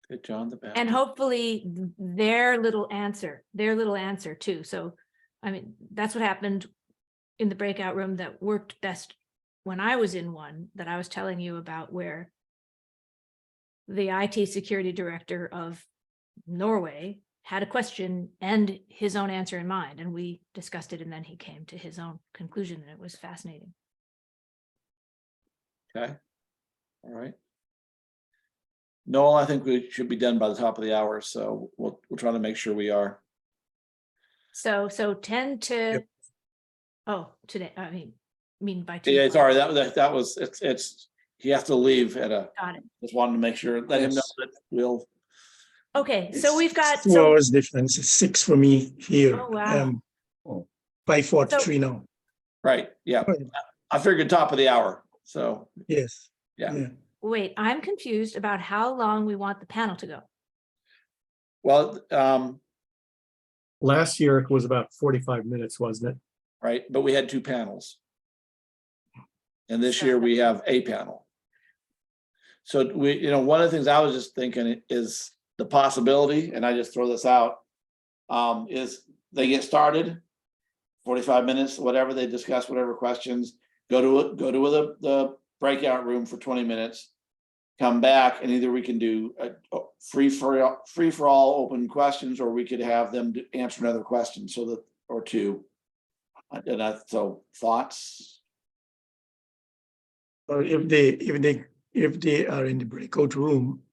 Good, John the Baptist.
And hopefully their little answer too. So, I mean, that's what happened in the breakout room that worked best when I was in one that I was telling you about, where the IT security director of Norway had a question and his own answer in mind, and we discussed it, and then he came to his own conclusion, and it was fascinating.
Okay. All right. Noel, I think we should be done by the top of the hour, so we'll try to make sure we are.
So 10 to,
Yep.
oh, today, I mean by 2
Yeah,
o'clock.
sorry, that was, it's, he has to leave at
Got it.
just wanted to make sure, let him know
Yes.
that we'll,
Okay, so we've got,
2 hours difference. It's 6 for me here.
Oh, wow.
5:43 now.
right, yeah.
Right.
I figured top of the hour, so,
Yes.
yeah.
wait, I'm confused about how long we want the panel to go.
Well,
Last year it was about 45 minutes, wasn't it?
right, but we had 2 panels. And this
So
year we have a panel. So one of the things I was just thinking is the possibility, and I just throw this out, is they get started, 45 minutes, whatever, they discuss whatever questions, go to the breakout room for 20 minutes, come back, and either we can do a free for all open questions, or we could have them answer another question, or 2. So thoughts?
Or if they are in the breakout room,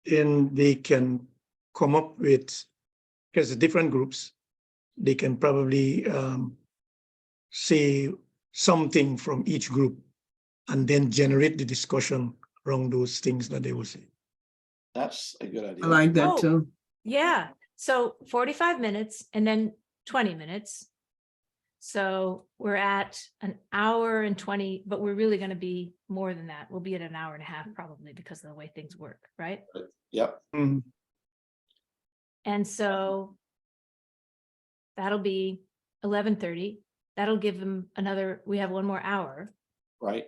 then they can come up with, because different groups, they can probably say something from each group and then generate the discussion around those things that they will say.
That's a good idea.
I like that
Oh.
too.
Yeah, so 45 minutes and then 20 minutes. So we're at an hour and 20, but we're really going to be more than that. We'll be at an hour and a half probably because of the way things work, right?
Yep,
Mhm.
And so that'll be 11:30. That'll give them we have 1 more hour.
right.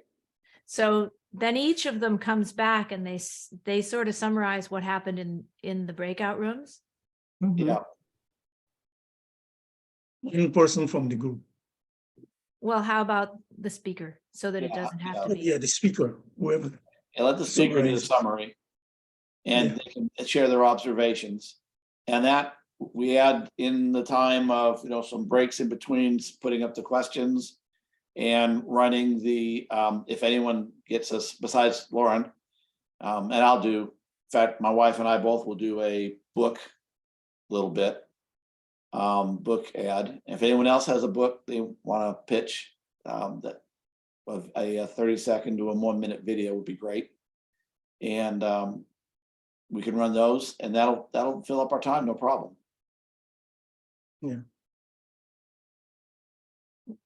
So then each of them comes back and they sort of summarize what happened in the breakout rooms.
Yeah,
One person from the group.
Well, how about the speaker so that it
Yeah,
doesn't have
yeah.
to be?
Yeah, the speaker, whoever.
and let the speaker do the
Summarize.
summary. And
Yeah.
they can share their observations. And that we add in the time of, some breaks in between putting up the questions and running the, if anyone gets us, besides Lauren, and I'll do, in fact, my wife and I both will do a book little bit, book ad. If anyone else has a book they want to pitch, that of a 30-second to a 1-minute video would be great. And we can run those, and that'll fill up our time, no problem.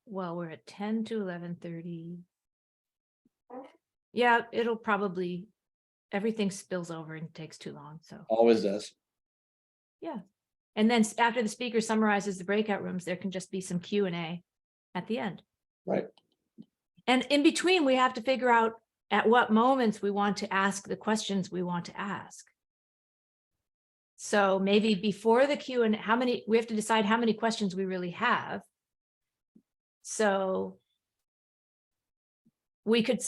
Well, we're at 10 to 11:30. Yeah, it'll probably, everything spills over and takes too long, so.
Always does.
And then after the speaker summarizes the breakout rooms, there can just be some Q&A at the end.
Right.
And in between, we have to figure out at what moments we want to ask the questions we want to ask. So maybe before the Q&A, we have to decide how many questions we really have. So we could,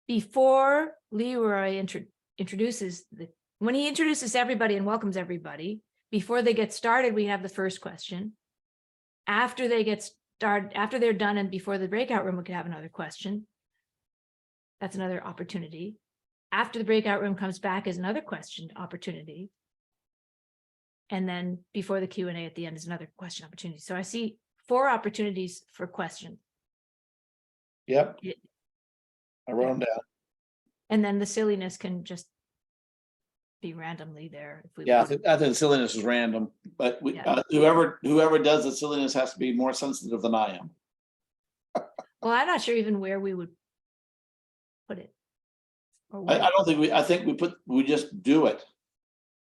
before Leroy introduces when he introduces everybody and welcomes everybody, before they get started, we have the first question. After they get started, after they're done and before the breakout room, we could have another question. That's another opportunity. After the breakout room comes back is another question opportunity. And then before the Q&A at the end is another question opportunity. So I see 4 opportunities for questions.
Yep.
Yeah.
I wrote them down.
And then the silliness can just be randomly there. If we
Yeah,
want.
I think silliness is random, but
Yeah.
whoever does the silliness has to be more sensitive than I am.
Well, I'm not sure even where we would put it. Or
I
where.
don't think we just do it.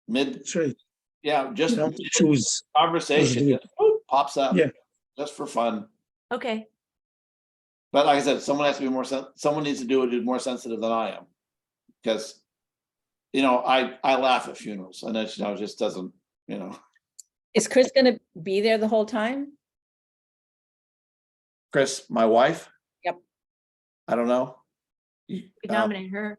That's right.
Yeah, just
You have to choose.
conversation,
Just
just, whoop, pops up.
Yeah.
Just for fun.
Okay,
But like I said, someone has to be someone needs to do it who's more sensitive than I am. Because, I laugh at funerals and it just doesn't,
Is Chris gonna be there the whole time?
Chris, my wife.
Yep.
I don't know.
we could nominate her.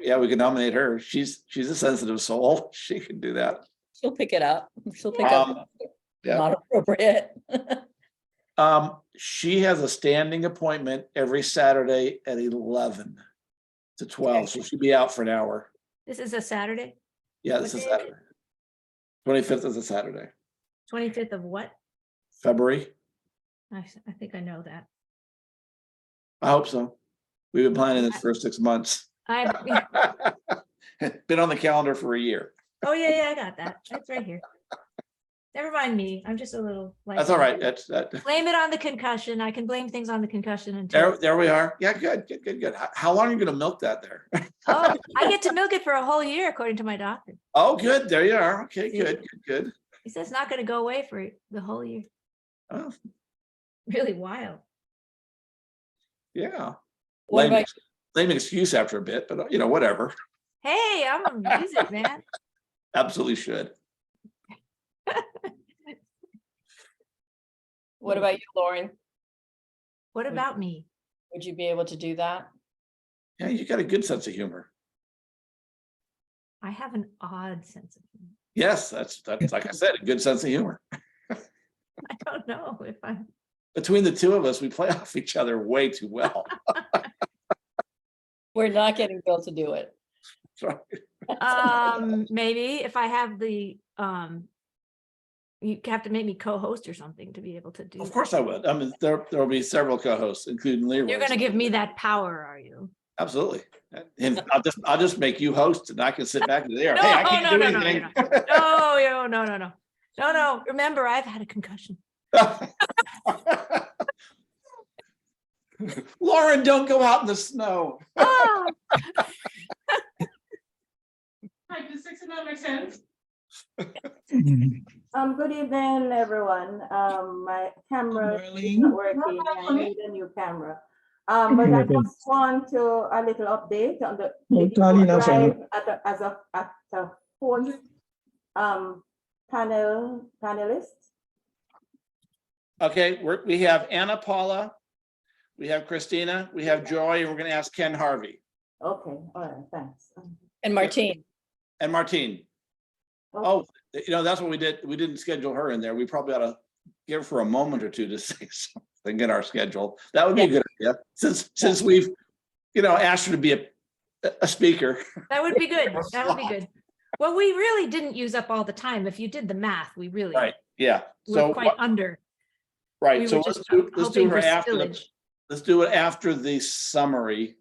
Yeah, we can nominate her. She's a sensitive soul. She can do that.
She'll pick it up. She'll pick up.
Yeah.
Not appropriate.
She has a standing appointment every Saturday at 11 to 12, so she'll be out for an hour.
This is a Saturday,
Yeah, this
What
is
day is
Saturday. 25th is a Saturday.
25th of what?
February.
I think I know that.
I hope so. We've been planning this for 6 months. Been on the calendar for a year.
Oh, yeah, I got that. That's right here. Never mind me. I'm just a little like.
That's all right.
Blame it on the concussion. I can blame things on the concussion until.
There we are. Yeah, good. How long are you going to milk that there?
Oh, I get to milk it for a whole year, according to my doctor.
Oh, good. There you are. Okay,
See?
good.
He says it's not going to go away for the whole year.
Oh,
Really wild.
yeah.
What about
Lame excuse after a bit, but whatever.
Hey, I'm a music man.
Absolutely should.
what about you, Lauren?
What about me?
Would you be able to do that?
Yeah, you got a good sense of humor.
I have an odd sense of humor.
Yes, that's like I said, a good sense of humor.
I don't know if I'm.
Between the two of us, we play off each other way too well.
We're not getting Bill to do it.
Sorry.
Maybe if I have the you have to make me co-host or something to be able to do.
Of course I would. I mean, there'll be several co-hosts, including Leroy.
You're gonna give me that power, are you?
Absolutely. And I'll just make you host and I can sit back there.
No,
Hey, I can't do
no,
anything.
No. Remember, I've had a concussion.
Lauren, don't go out in the snow.
Ah,
Does 6 and that make sense?
Mhm.
Good evening, everyone. My camera is
Marlene.
not working. I need a new camera.
But I
Okay.
just want to a little update on the
Oh,
BGU
Darlene, I'm sorry.
live as a fourth panelist.
Okay, we have Anna Paula, we have Christina, we have Joy, and we're gonna ask Ken Harvey
Okay, all right, thanks.
And Martine.
and Martine. Oh, you know, that's what we did. We didn't schedule her in there. We probably ought to give her a moment or two to say something in our schedule. That would be a good idea, since we've, you know, asked her to be a speaker.
That would be good. That would be good. Well, we really didn't use up all the time. If you did the math, we really
Right, yeah.
were
So,
quite under.
right,
We
so
were
let's
just
do
hoping
her
for
after
spillage.
let's do it after the summary.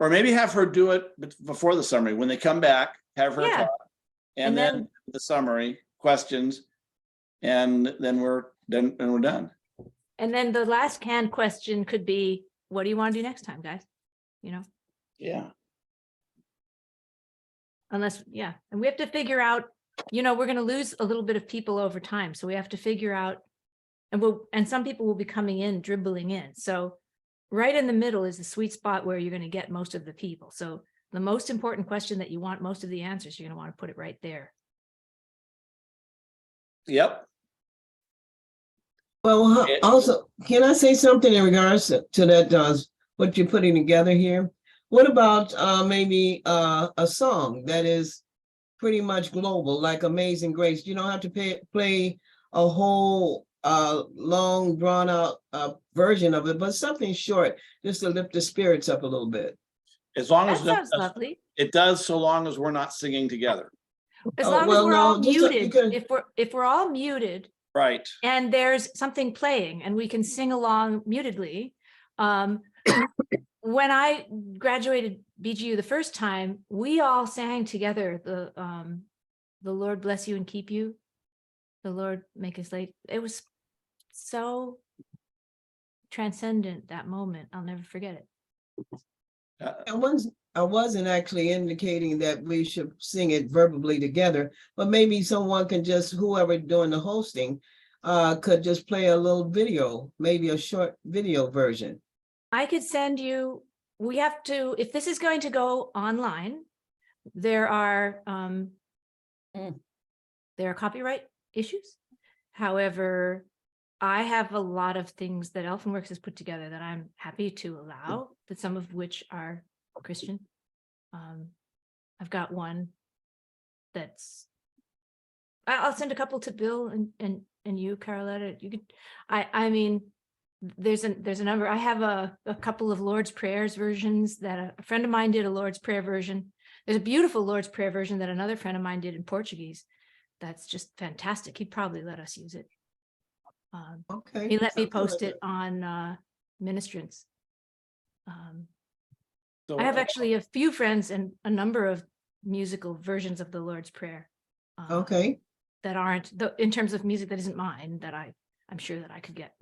Or maybe have her do it before the summary. When they come back, have her
Yeah.
talk. And
And
then
then-
the summary, questions, and then we're done.
And then the last canned question could be, what do you want to do next time, guys? You know,
Yeah.
unless, yeah, and we have to figure out, you know, we're going to lose a little bit of people over time. So we have to figure out, and some people will be coming in, dribbling in. So right in the middle is the sweet spot where you're going to get most of the people. So the most important question that you want most of the answers, you're going to want to put it right there.
Yep.
Well, also, can I say something in regards to that, what you're putting together here? What about maybe a song that is pretty much global, like Amazing Grace? You don't have to play a whole long drawn out version of it, but something short just to lift the spirits up a little bit.
As long
That
as
sounds lovely.
it does, so long as we're not singing together.
As
Oh,
long as
well,
we're
no,
all
just so you
muted,
can-
if we're all muted
Right.
and there's something playing and we can sing along mutedly. When I graduated BGU the first time, we all sang together the Lord bless you and keep you. The Lord make us late. It was so transcendent, that moment. I'll never forget it.
I wasn't actually indicating that we should sing it verbally together, but maybe someone can just, whoever doing the hosting, could just play a little video, maybe a short video version.
I could send you, we have to, if this is going to go online, there are copyright issues. However, I have a lot of things that Elfenworks has put together that I'm happy to allow, but some of which are Christian. I've got one that's, I'll send a couple to Bill and you, Caroletta. You could, I mean, there's a number. I have a couple of Lord's Prayers versions that a friend of mine did a Lord's Prayer version. There's a beautiful Lord's Prayer version that another friend of mine did in Portuguese. That's just fantastic. He'd probably let us use it.
Okay.
He let me
something
post
like
it on Ministrants.
So,
I have actually a few friends and a number of musical versions of the Lord's Prayer.
that. Okay,
That aren't, in terms of music that isn't mine, that I'm sure that I could get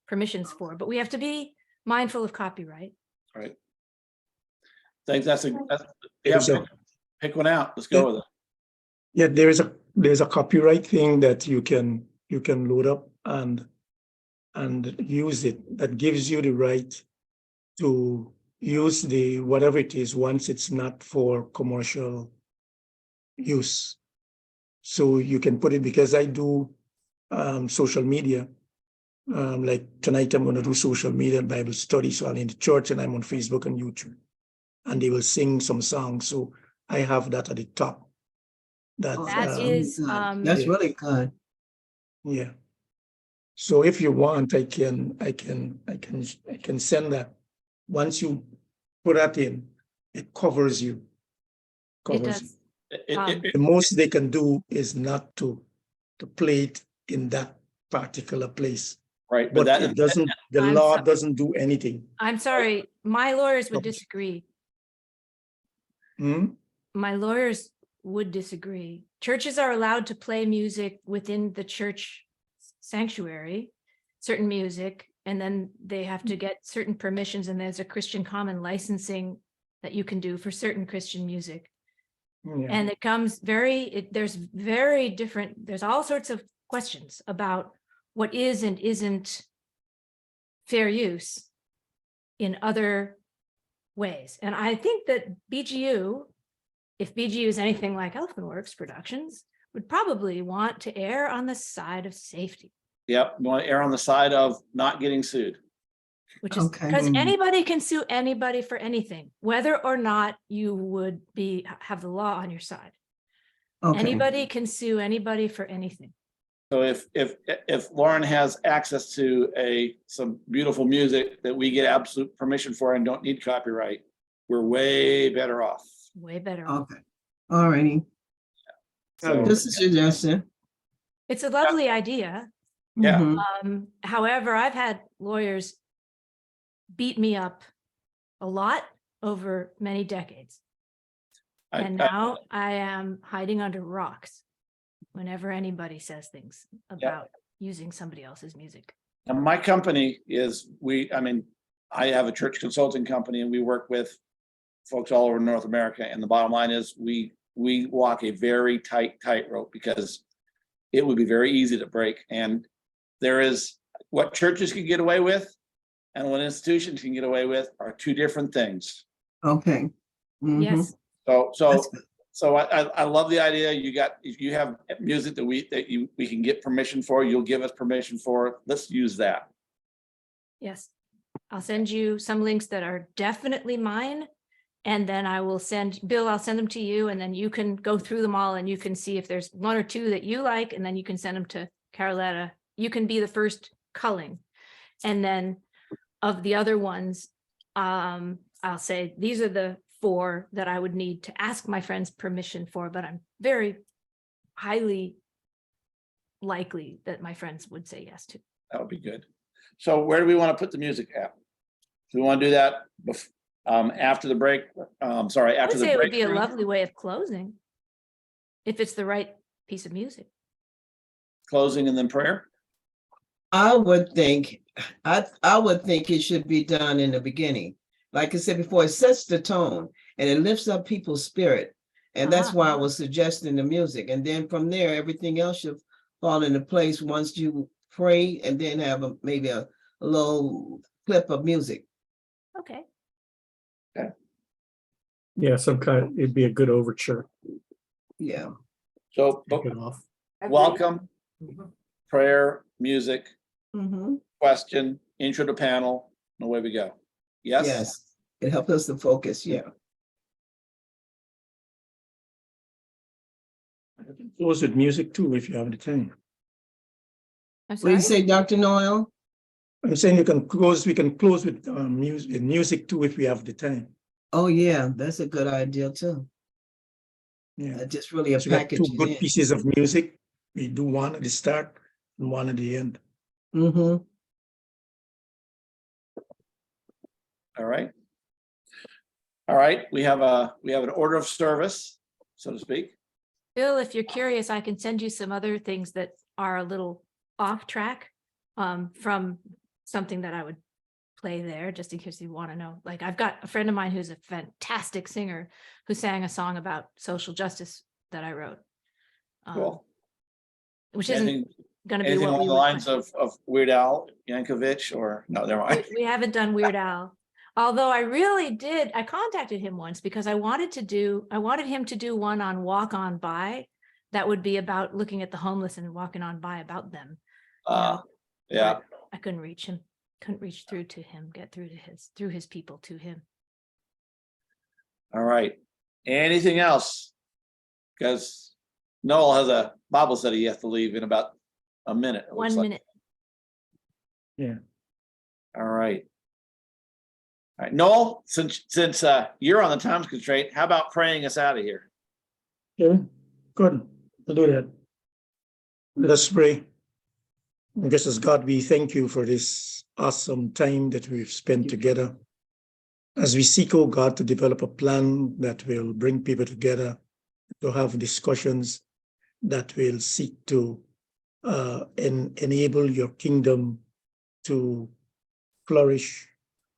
permissions for, but we have to be mindful of copyright.
right. Thanks.
There's a-
Pick one out. Let's go with it.
Yeah, there's a copyright thing that you can load up and use it, that gives you the right to use the whatever it is once it's not for commercial use. So you can put it, because I do social media. Like tonight I'm going to do social media and Bible study. So I'm in the church and I'm on Facebook and YouTube, and they will sing some songs. So I have that at the top. That
That is,
that's
yeah.
really good.
Yeah. So if you want, I can send that. Once you put that in, it covers you.
it does.
The most they can do is not to play it in that particular place.
Right.
But
that
it doesn't, the
I'm
law
sorry.
doesn't do anything.
I'm sorry, my lawyers would
Publish.
disagree.
Hmm?
My lawyers would disagree. Churches are allowed to play music within the church sanctuary, certain music, and then they have to get certain permissions, and there's a Christian common licensing that you can do for certain Christian music.
Yeah.
And it comes there's very different, there's all sorts of questions about what is and isn't fair use in other ways. And I think that BGU, if BGU is anything like Elfenworks Productions, would probably want to err on the side of safety.
Yep, you want to err on the side of not getting sued.
Which is
Okay.
because
Mm.
anybody can sue anybody for anything, whether or not you would have the law on your side.
Okay,
Anybody can sue anybody for anything.
So if Lauren has access to some beautiful music that we get absolute permission for and don't need copyright, we're way better off.
Way better. off.
okay, all righty.
So,
Just a suggestion.
It's a lovely idea.
Yeah.
Mhm.
However, I've had lawyers beat me up a lot over many decades. And now I am hiding under rocks whenever anybody says things about using somebody else's music.
and my company is, I have a church consulting company and we work with folks all over North America. And the bottom line is we walk a very tightrope because it would be very easy to break. And there is what churches can get away with and what institutions can get away with are two different things.
Okay. Mhm.
Yes,
That's good.
So I love the idea. If you have music that we can get permission for, you'll give us permission for. Let's use that.
yes. I'll send you some links that are definitely mine. And then I will Bill, I'll send them to you and then you can go through them all and you can see if there's one or two that you like, and then you can send them to Caroletta. You can be the first culling. And then of the other ones, I'll say, these are the 4 that I would need to ask my friends permission for, but I'm very highly likely that my friends would say yes to.
That would be good. So where do we want to put the music at? Do we want to do that after the break? Sorry,
I
after
would
the
say it would
break.
be a lovely way of closing. If it's the right piece of music.
Closing and then prayer?
I would think it should be done in the beginning. Like I said before, it sets the tone and it lifts up people's spirit. And that's why I was suggesting the music. And then from there, everything else should fall into place once you pray and then have maybe a little clip of music.
Okay.
Yeah, it'd be a good overture.
Yeah.
So
Kick it off.
welcome, prayer, music,
Mhm.
question, intro to panel, and away we go. Yes?
Yes. It helps us to focus. Yeah.
Close with music too, if you have the time.
I'm
What do you
sorry.
say, Dr. Noel?
I'm saying we can close with music too, if we have the time.
Oh, yeah, that's a good idea too.
Yeah.
Just really a
So we got
package.
2 good pieces of music. We do one at the start and one at the end.
Mm-hmm.
All right. All right, we have an order of service, so to speak.
Bill, if you're curious, I can send you some other things that are a little off track from something that I would play there, just in case you want to know. Like, I've got a friend of mine who's a fantastic singer who sang a song about social justice that I wrote.
Cool.
Which isn't
Anything
going to be
anything
what we
along the
would
lines
play.
of Weird Al Yankovic or no, never mind.
We haven't done Weird Al. Although I contacted him once because I wanted him to do one on Walk On By that would be about looking at the homeless and walking on by about them.
Yeah.
But I couldn't reach him, get through his people to him.
All right. Anything else? Because Noel has a Bible study he has to leave in about a minute. it looks
1
like.
minute.
Yeah.
All right. All right, Noel, since you're on the time constraint, how about praying us out of here?
Yeah, good. We'll do that. Let us pray. And gracious God, we thank you for this awesome time that we've spent together. As we seek, oh God, to develop a plan that will bring people together, to have discussions that will seek to enable your kingdom to flourish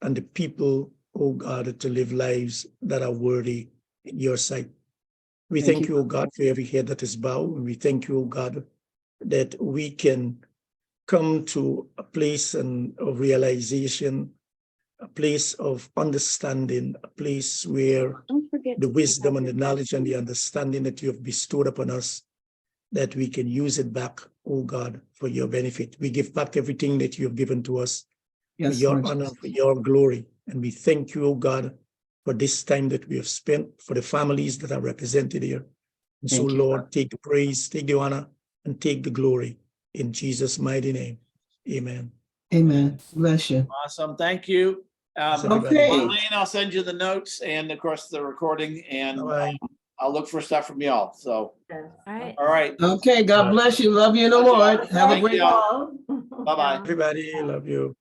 and the people, oh God, to live lives that are worthy in your sight. We thank you, oh God, for every head that is bowed. And we thank you, oh God, that we can come to a place of realization, a place of understanding, a place where
Don't forget
the
to take
wisdom
out
and the
your
knowledge and the
vaccine.
understanding that you have bestowed upon us, that we can use it back, oh God, for your benefit. We give back everything that you have given to us for
Yes,
your
Lord
honor,
Jesus.
for your glory. And we thank you, oh God, for this time that we have spent, for the families that are represented here. And so,
Thank you,
Lord, take the praise, take the honor, and take the glory. In Jesus' mighty name, amen.
Amen. Bless you.
Awesome, thank you.
Bless
Um,
everybody.
Okay.
Marlene, I'll send you the notes and of course the recording and
Bye-bye.
I'll look for stuff from y'all. So,
Yes.
All right.
all right,
Okay, God bless you. Love you in the
Love you all.
Lord. Have a
Thank
great
you all. Bye-bye.
Everybody, love you.